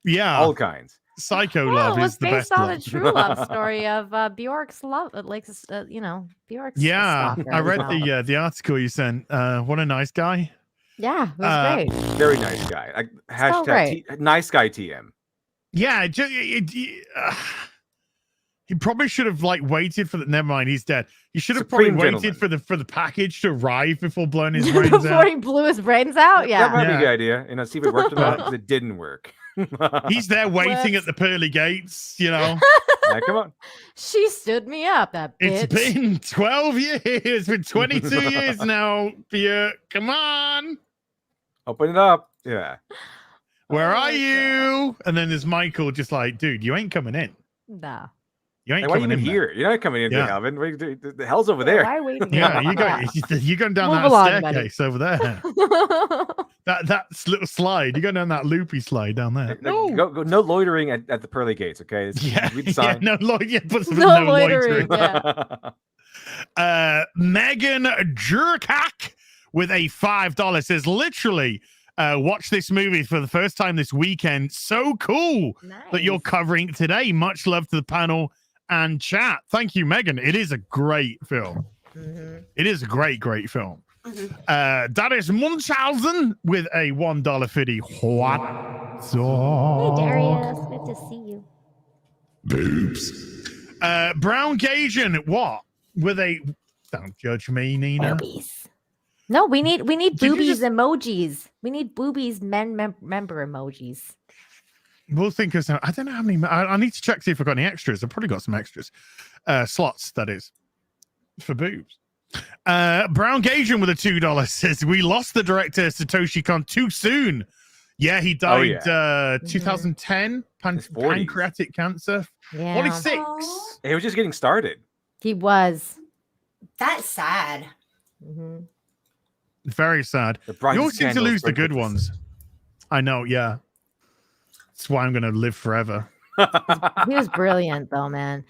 Yeah. All kinds. Psycho love is the best. It was based on a true love story of Bjork's love, Bjork's. Yeah, stalker, I read the article you sent. What a nice guy. Yeah, it was great. Very nice guy. Like, hashtag nice guy TM. Yeah, he probably should have like waited for the. Never mind, he's dead. He should have probably waited for the package to arrive before blowing his brains out. Before he blew his brains out. Yeah, that might be a good idea. See if it worked or not, because it didn't work. He's there waiting at the pearly gates. Yeah, come on. She stood me up. That bitch. It's been 12 years. It's been 22 years now. Pierre, come on. Open it up. Yeah. Where are you? And then there's Michael just like, dude, you ain't coming in. Nah. You ain't why are you coming even in here? You're not coming in the oven. The hell's over there? Why are we yeah, you're going down Move that along, staircase over there. that little slide. You're going down that loopy slide down there. No, go, no loitering at the pearly gates, okay? Read the sign. No loitering. No loitering. Yeah. Megan Jerkak with a $5 says, literally, watch this movie for the first time this weekend. So cool that you're covering it today. Much love to the panel and chat. Thank you, Megan. It is a great film. Mm-hmm. It is a great film. Mm-hmm. Darius Munchausen with a $1.50. What's up? Hey, Darius. Good to see you. Boobs. Brown Gajan, what? With a... Don't judge me, Nina. Boobies. No, we need boobies emojis. We need boobies member emojis. We'll think of some. I don't know how many. I need to check see if I've got any extras. I've probably got some extras. Slots, that is, for boobs. Brown Gajan with a $2 says, we lost the director Satoshi Kon too soon. Yeah, he died 2010, pancreatic cancer. Yeah. 46. Aww. He was just getting started. He was. That's sad. Mm-hmm. Very sad. You always seem to lose the good ones. I know, yeah. That's why I'm going to live forever. He was brilliant, though, man.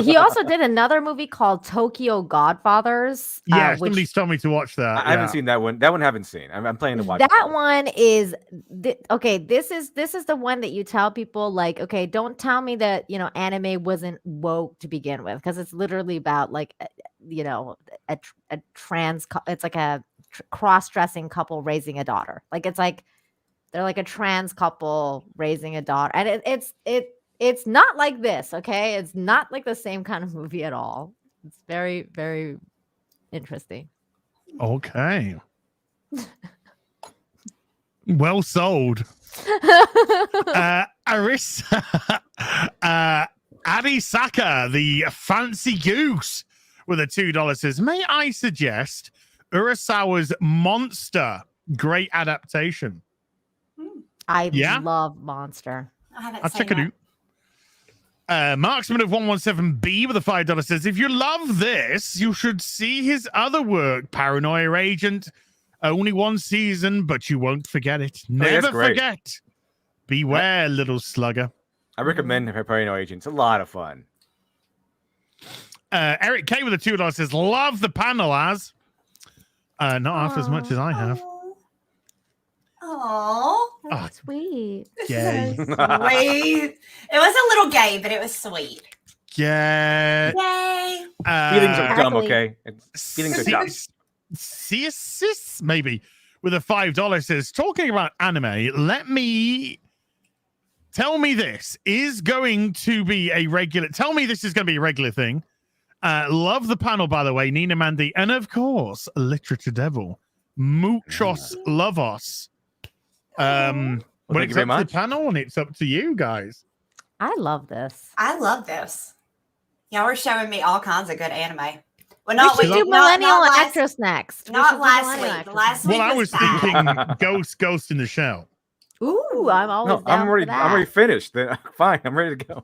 He also did another movie called Tokyo Godfathers. Yeah, somebody's told me to watch that. I haven't seen that one. That one I haven't seen. I'm planning to watch that one. Is okay? This is the one that you tell people, like, okay, don't tell me that anime wasn't woke to begin with, because it's literally about like a trans. It's like a cross-dressing couple raising a daughter. Like it's like they're like a trans couple raising a daughter, and it's not like this. Okay, it's not like the same kind of movie at all. It's very, very interesting. Okay. Well sold. Arisa Adisaka, the fancy goose, with a $2 says, may I suggest Urasawa's Monster? Great adaptation. I love Monster. I'll check it out. Marksman of 117B with a $5 says, if you love this, you should see his other work, Paranoia Agent. Only one season, but you won't forget it. Never forget. Beware, little slugger. I recommend Paranoia Agent. It's a lot of fun. Eric K with a $2 says, love the panel as. Not half as much as I have. Oh, sweet. Yay. sweet. It was a little gay, but it was sweet. Yeah. Yay. Feelings are dumb, okay? Feelings are dumb. Cis, maybe, with a $5 says, talking about anime, tell me this is going to be a regular thing. Love the panel, by the way, Nina, Mandy, and of course, Literature Devil. Muchos lovos. When it's up to the panel, and it's up to you guys. I love this. I love this. Y'all were showing me all kinds of good anime. Well, we should do Millennial Actress next. Not last week. Last week I was thinking Ghost in the Shell. Ooh, I'm always down I'm already, for that. I'm already finished. Fine, I'm ready to go.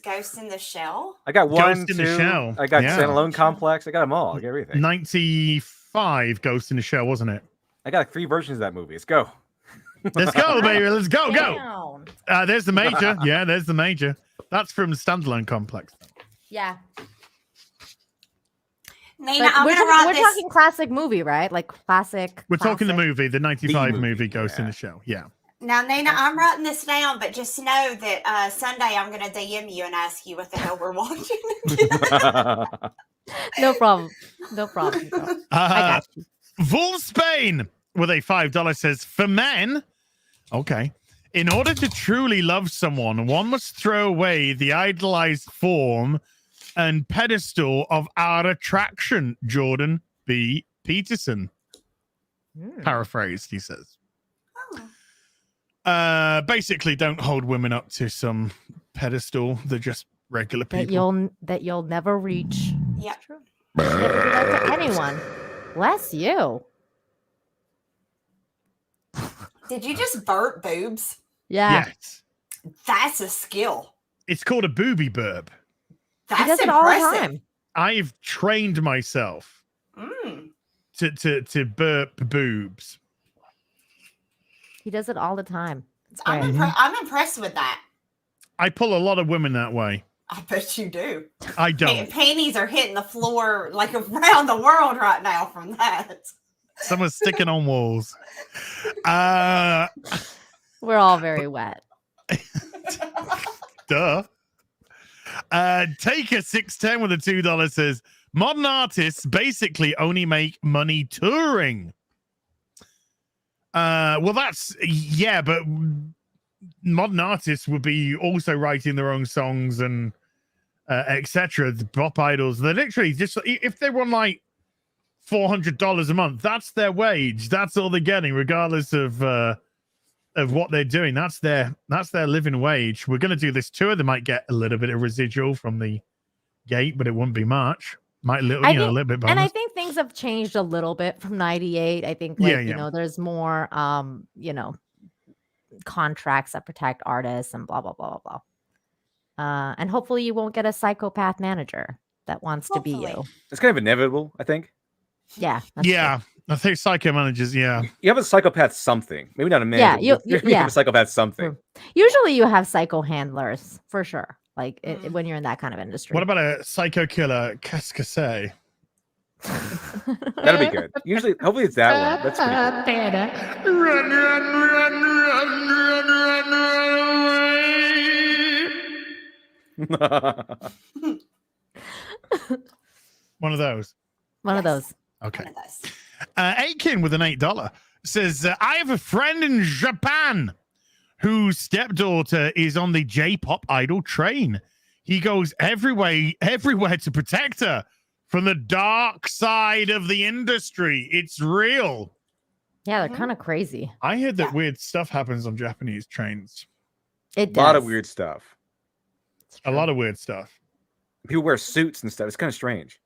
Ghost in the Shell. I got one, Ghost in the Shell. I got Standalone Complex. I got them all. I got everything. 95 Ghost in the Shell, wasn't it? I got like 3 versions of that movie. Let's go. Let's go, baby. Let's go. There's the major. Yeah, there's the major. That's from Standalone Complex. Yeah. Nina, we're talking classic movie, right? Like classic. We're talking the movie, the 95 movie Ghost in the Shell. Yeah. Now, Nina, I'm writing this down, but just know that Sunday I'm going to DM you and ask you what the hell we're watching. No problem. I got you. Wolfsbane with a $5 says, for men, okay, in order to truly love someone, one must throw away the idolized form and pedestal of our attraction. Jordan B. Peterson. Paraphrased, he says. Basically, don't hold women up to some pedestal. They're just regular people. That you'll never reach. Yeah. True. To anyone. Bless you. Did you just burp boobs? Yeah. Yes. That's a skill. It's called a booby burp. That's impressive. All the time. I've trained myself to burp boobs. He does it all the time. I'm impressed with that. I pull a lot of women that way. I bet you do. I don't. Panties are hitting the floor like around the world right now from that. Some are sticking on walls. We're all very wet. Duh. Take a 610 with a $2 says, modern artists basically only make money touring. Well, that's, yeah, but modern artists would be also writing their own songs and etc. The pop idols, they're literally just, if they won like $400 a month, that's their wage. That's all they're getting, regardless of what they're doing. That's their living wage. We're going to do this tour. They might get a little bit of residual from the gate, but it wouldn't be much. Might a little bit bonus. And I think things have changed a little bit from 98. I think you know, there's more contracts that protect artists and blah blah blah blah blah. And hopefully you won't get a psychopath manager that wants to be you. It's kind of inevitable, I think. Yeah. Yeah. True. I think psycho managers, yeah. You have a psychopath something. Maybe not a manager. Yeah, you have a psychopath something. Usually you have psycho handlers, for sure. Like when you're in that kind of industry. What about a psycho killer cascase? That'll be good. Usually, hopefully it's that one. That's pretty cool. Run. One of those. One of those. Okay. Aiken with an $8 says, I have a friend in Japan whose stepdaughter is on the J-pop idol train. He goes everywhere to protect her from the dark side of the industry. It's real. Yeah, they're kind of crazy. I heard that weird stuff happens on Japanese trains. It does. A lot of weird stuff. A lot of weird stuff. People wear suits and stuff. It's kind of strange.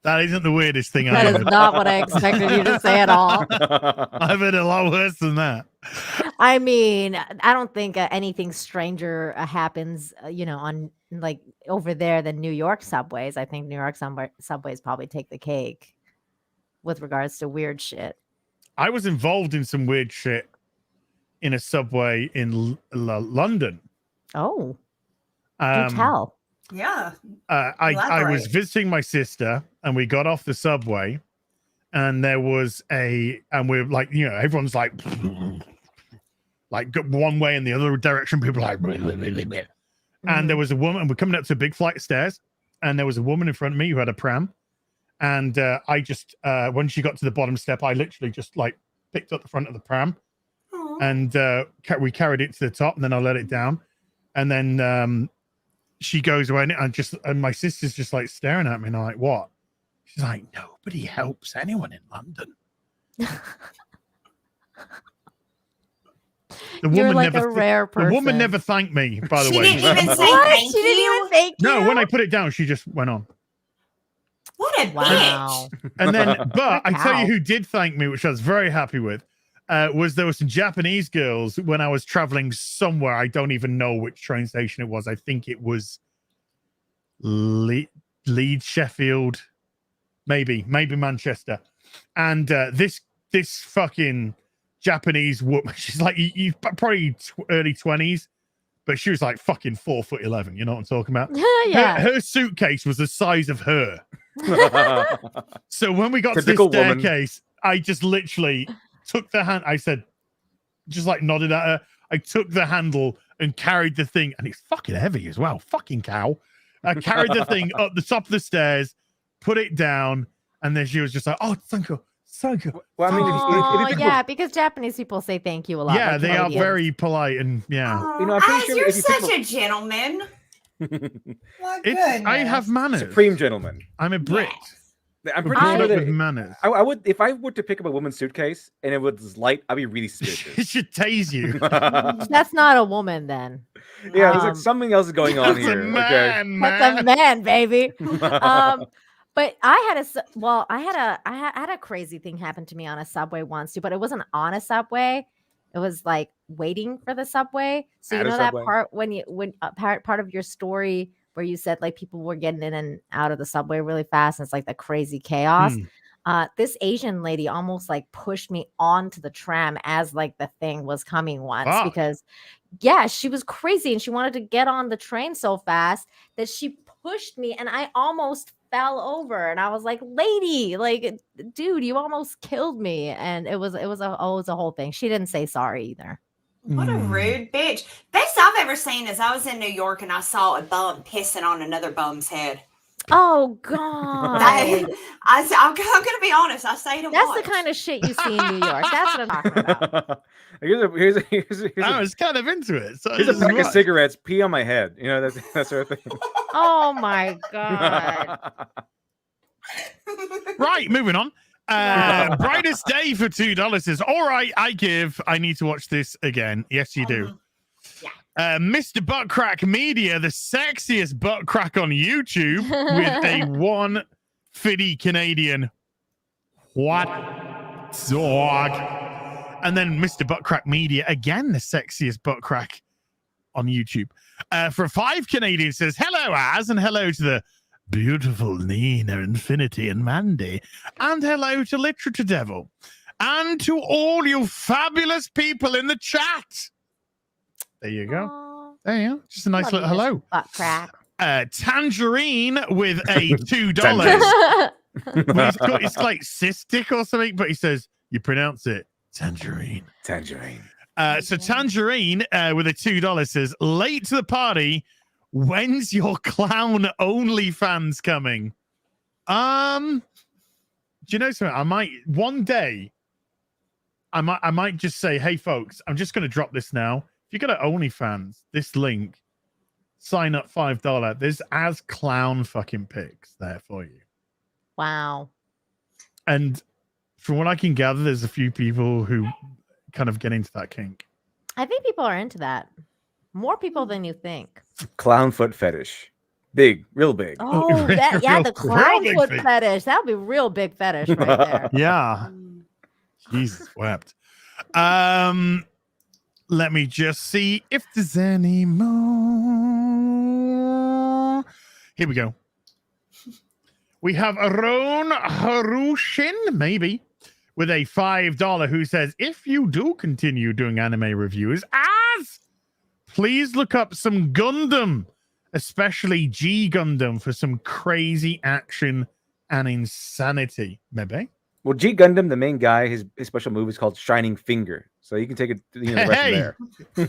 That isn't the weirdest thing That I've is heard. not what I expected you to say at all. I've heard a lot worse than that. I mean, I don't think anything stranger happens, on like over there than New York subways. I think New York subways probably take the cake with regards to weird shit. I was involved in some weird shit in a subway in London. Oh, do tell. Yeah. I was visiting my sister and we got off the subway and there was and we're like, everyone's like one way and the other direction. People are like, and there was a woman, and we're coming up to a big flight of stairs and there was a woman in front of me who had a pram. And I just, when she got to the bottom step, I literally just like picked up the front of the pram. Aww. And we carried it to the top and then I let it down. And then she goes away and my sister's just like staring at me and I'm like, what? She's like, nobody helps anyone in London. You're like a rare person. The woman never thanked me, by the way. She didn't even say What? thank She didn't you. even thank you? No, when I put it down, she just went on. What a Wow. bitch. And then, but I tell Wow. you who did thank me, which I was very happy with, there were some Japanese girls when I was traveling somewhere. I don't even know which train station it was. I think it was Leeds, Sheffield, maybe Manchester. And this fucking Japanese woman, she's like, you probably early 20s, but she was like fucking 4'11". You know what I'm talking about? Yeah. Her suitcase was the size of her. So when we got Typical to this woman. staircase, I just literally took the hand. I said, just like nodded at her. I took the handle and carried the thing, and it's fucking heavy as well. Fucking cow. I carried the thing up the top of the stairs, put it down, and then she was just like, "Oh, thank you, thank you." Well, I mean, Oh, if you yeah, because Japanese people say thank you a lot. Yeah, like they are Canadians. very polite, and yeah, Oh, I'm pretty Az, sure you're if you such think a gentleman. My I have manners. Supreme gentleman. I'm a Brit. Yes. I'm We're pretty brought sure up that with manners. I would, if I were to pick up a woman's suitcase and it was light, I'd be really It suspicious. should tase you. That's not a woman then. Yeah, there's like something else going on That's here. a man, That's a man, baby. But I had a crazy thing happen to me on a subway once too, but it wasn't on a subway. It was like waiting for the subway. So At you a know that subway? part when part of your story where you said like people were getting in and out of the subway really fast and it's like the crazy chaos. This Asian lady almost like pushed me onto the tram as like the thing was coming once because she was crazy and she wanted to get on the train so fast that she pushed me and I almost fell over and I was like, lady, like, dude, you almost killed me. And it was a whole thing. She didn't say sorry either. What a rude bitch. Best I've ever seen is I was in New York and I saw a bum pissing on another bum's head. Oh God. I'm going to be honest. I say to That's watch. the kind of shit you see in New York. That's what I'm talking about. I was kind of into it. So Here's a pack of cigarettes. Pee on my head. You know that sort of thing. Oh my God. Right, moving on. Brightest Day for $2 says, all right, I need to watch this again. Yes, you do. Mr. Buttcrack Media, the sexiest butt crack on YouTube with a 150 Canadian. What dog? And then Mr. Buttcrack Media, again, the sexiest butt crack on YouTube. For 5 Canadian says, hello, Az, and hello to the beautiful Nina, Infinity, and Mandy. And hello to Literature Devil. And to all you fabulous people in the chat. There you go. Aww. There you go. Just a nice little hello. Butt crack. Tangerine with a $2. Well, it's like cystic or something, but he says, you pronounce it tangerine. Tangerine. So Tangerine with a $2 says, late to the party. When's your clown OnlyFans coming? Do you know something? I might one day. I might just say, hey folks, I'm just going to drop this now. If you go to OnlyFans, this link sign up $5. There's as clown fucking pics there for you. Wow. And from what I can gather, there's a few people who kind of get into that kink. I think people are into that. More people than you think. Clown foot fetish. Big, real big. Oh, the clown foot fetish. That would be real big fetish right there. Yeah. Jesus wept. Let me just see if there's any more. Here we go. We have Aron Harushin, maybe, with a $5 who says, if you do continue doing anime reviews, please look up some Gundam, especially G Gundam, for some crazy action and insanity. Maybe. Well, G Gundam, the main guy, his special move is called Shining Finger. So you can take it the rest from there.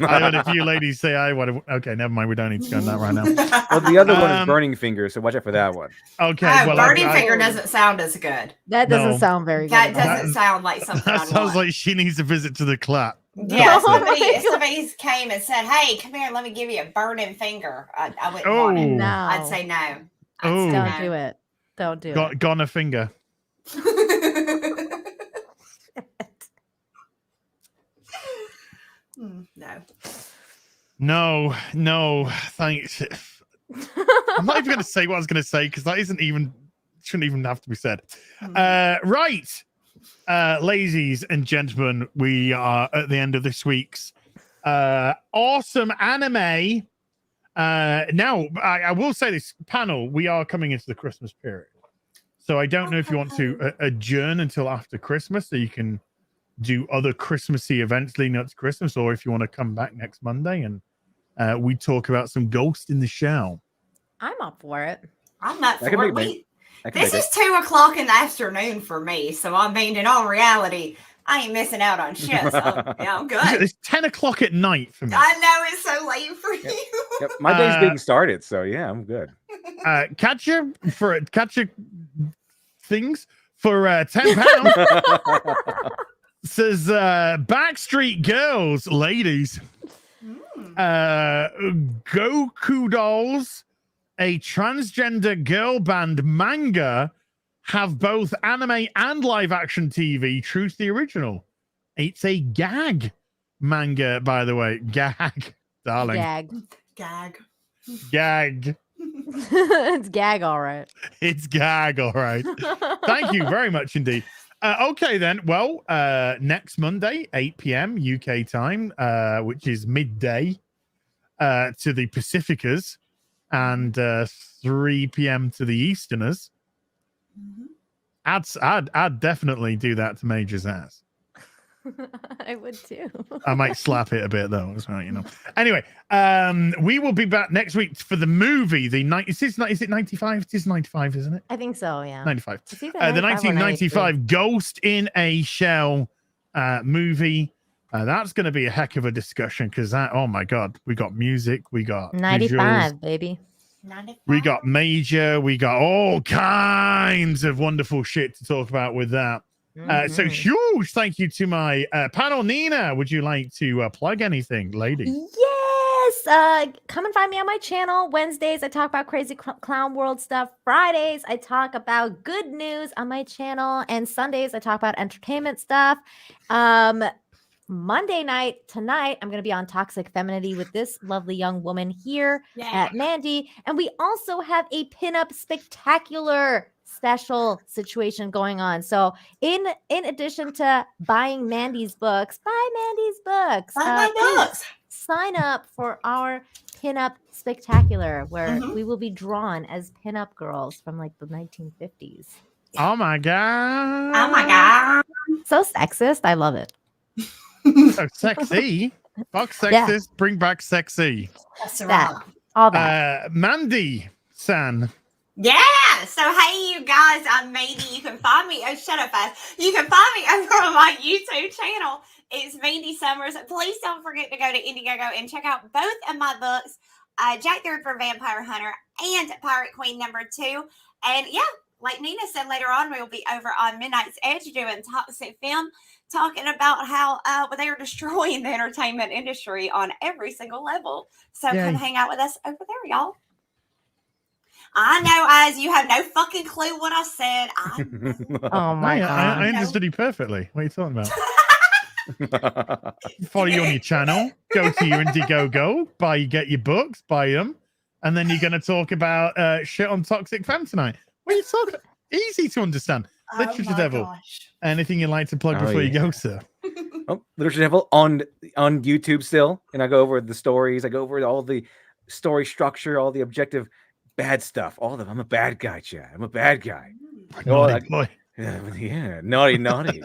I heard a few ladies say I would have. Okay, never mind. We don't need to go on that right now. Well, the other one is Burning Finger, so watch out for that one. Okay. Well, Burning Finger doesn't sound as good. That doesn't sound very good. That doesn't sound like something That sounds like she needs a visit to the clap. Yeah, somebody came and said, hey, come here, let me give you a burning finger. I wouldn't want it. No. I'd say no. Don't do it. Don't do it. Gone a finger. No, thanks. I'm not even going to say what I was going to say because that shouldn't even have to be said. Right. Ladies and gentlemen, we are at the end of this week's awesome anime. Now, I will say this panel, we are coming into the Christmas period. So I don't know if you want to adjourn until after Christmas so you can do other Christmassy events leading up to Christmas, or if you want to come back next Monday and we talk about some Ghost in the Shell. I'm up for it. I'm up for it. This is 2:00 in the afternoon for me. So, I mean, in all reality, I ain't missing out on shit. So, yeah, I'm good. It's 10 o'clock at night for me. I know it's so late for you. Yep. My day's getting started, so yeah, I'm good. Catch your things for £10. Says Backstreet Girls, ladies. Goku Dolls, a transgender girl band manga, have both anime and live action TV. True to the original. It's a gag manga, by the way. Gag, darling. Gag. It's gag, all right. It's gag, all right. Thank you very much indeed. Okay, then. Well, next Monday, 8 p.m. UK time, which is midday to the Pacificers, and 3 p.m. to the Easterners. I'd definitely do that to Major's ass. I would too. I might slap it a bit though, as well, you know. Anyway, we will be back next week for the movie. Is it 95? It is 95, isn't it? I think so. Yeah, 95. The 1995 Ghost in a Shell movie. That's going to be a heck of a discussion because oh my god, we got music, we got 95, visuals, baby. 95. We got Major, we got all kinds of wonderful shit to talk about with that. So huge thank you to my panel. Nina, would you like to plug anything, lady? Yes. Come and find me on my channel. Wednesdays, I talk about crazy clown world stuff. Fridays, I talk about good news on my channel. And Sundays, I talk about entertainment stuff. Monday night, tonight, I'm going to be on Toxic Femininity with this lovely young woman here at Mandy. And we also have a pinup spectacular special situation going on. So in addition to buying Mandy's books, buy Mandy's books. Buy my books. Sign up for our pinup spectacular where we will be drawn as pinup girls from like the 1950s. Oh my god. Oh my god. So sexist. I love it. So sexy. Fuck sexist. Bring back sexy. That's right. All that. Mandy San. Yeah. So hey, you guys, I'm Mandy. You can find me. Oh, shut up, ass. You can find me over on my YouTube channel. It's Mandy Summers. Please don't forget to go to Indiegogo and check out both of my books, Jack the Ripper Vampire Hunter and Pirate Queen #2. And yeah, like Nina said, later on we'll be over on Midnight's Edge doing Toxic Film, talking about how they are destroying the entertainment industry on every single level. So come hang out with us over there, y'all. I know, as you have no fucking clue what I said. Oh my god! I understood you perfectly. What are you talking about? Follow you on your channel. Go to your Indiegogo. Get your books. Buy them. And then you're going to talk about shit on Toxic Fam tonight. What are you talking about? Easy to understand. Literature Devil. Gosh. Anything you'd like to plug before you go, sir? Literature Devil on YouTube still. And I go over the stories. I go over all the story structure, all the objective bad stuff. All of them. I'm a bad guy, Chad. I'm a bad guy. Naughty boy. Yeah, naughty.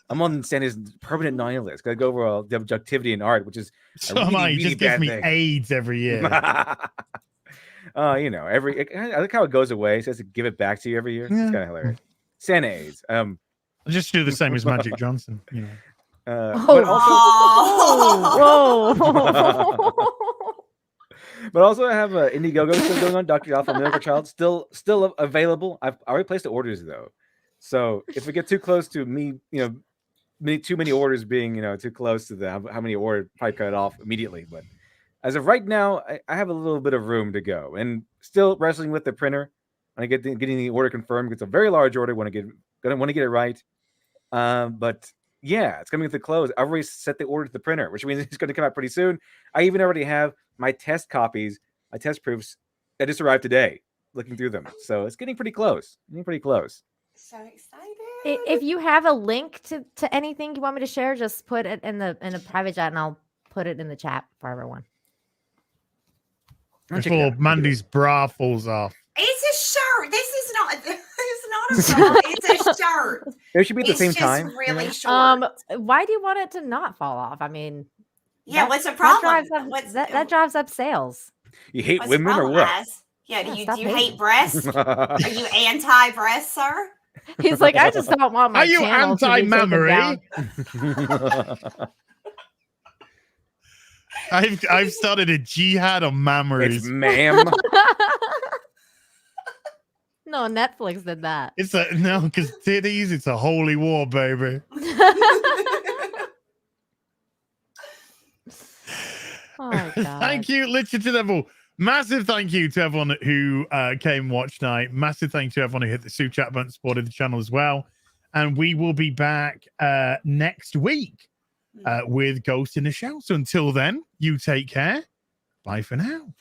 I'm on Sandy's permanent nihilist. Gotta go over all the objectivity in art, which is so really just gives me AIDS every year. I like how it goes away. It says to give it back to you every year. It's kind of hilarious. Santa AIDS. Just do the same as Magic Johnson. You know. But also, but also I have Indiegogo still going on. Dr. Alpha Miracle Child still available. I've already placed the orders though. So if we get too close to me, too many orders being, too close to how many ordered, probably cut it off immediately. But as of right now, I have a little bit of room to go, and still wrestling with the printer. When I getting the order confirmed, it's a very large order. Want to get it right. But yeah, it's coming to the close. I've already set the order to the printer, which means it's going to come out pretty soon. I even already have my test copies, my test proofs that just arrived today. Looking through them, so it's getting pretty close. So excited. If you have a link to anything you want me to share, just put it in the private chat, and I'll put it in the chat for everyone. Before Mandy's bra falls off. It's a shirt. This is not. It's not a bra. It's a shirt. It should be at the same time. Really short. Why do you want it to not fall off? I mean, what's the problem? That drives up sales. You hate women or what? Yeah, do you hate breasts? Are you anti-breast, sir? He's like, I just don't want my. Are you anti-mammary? I've started a jihad on mammaries. It's ma'am. No, Netflix did that. Because titties. It's a holy war, baby. Oh my God. Thank you, Literature Devil. Massive thank you to everyone who came and watched tonight. Massive thank you to everyone who hit the super chat button, supported the channel as well. And we will be back next week with Ghost in the Shell. So until then, you take care. Bye for now.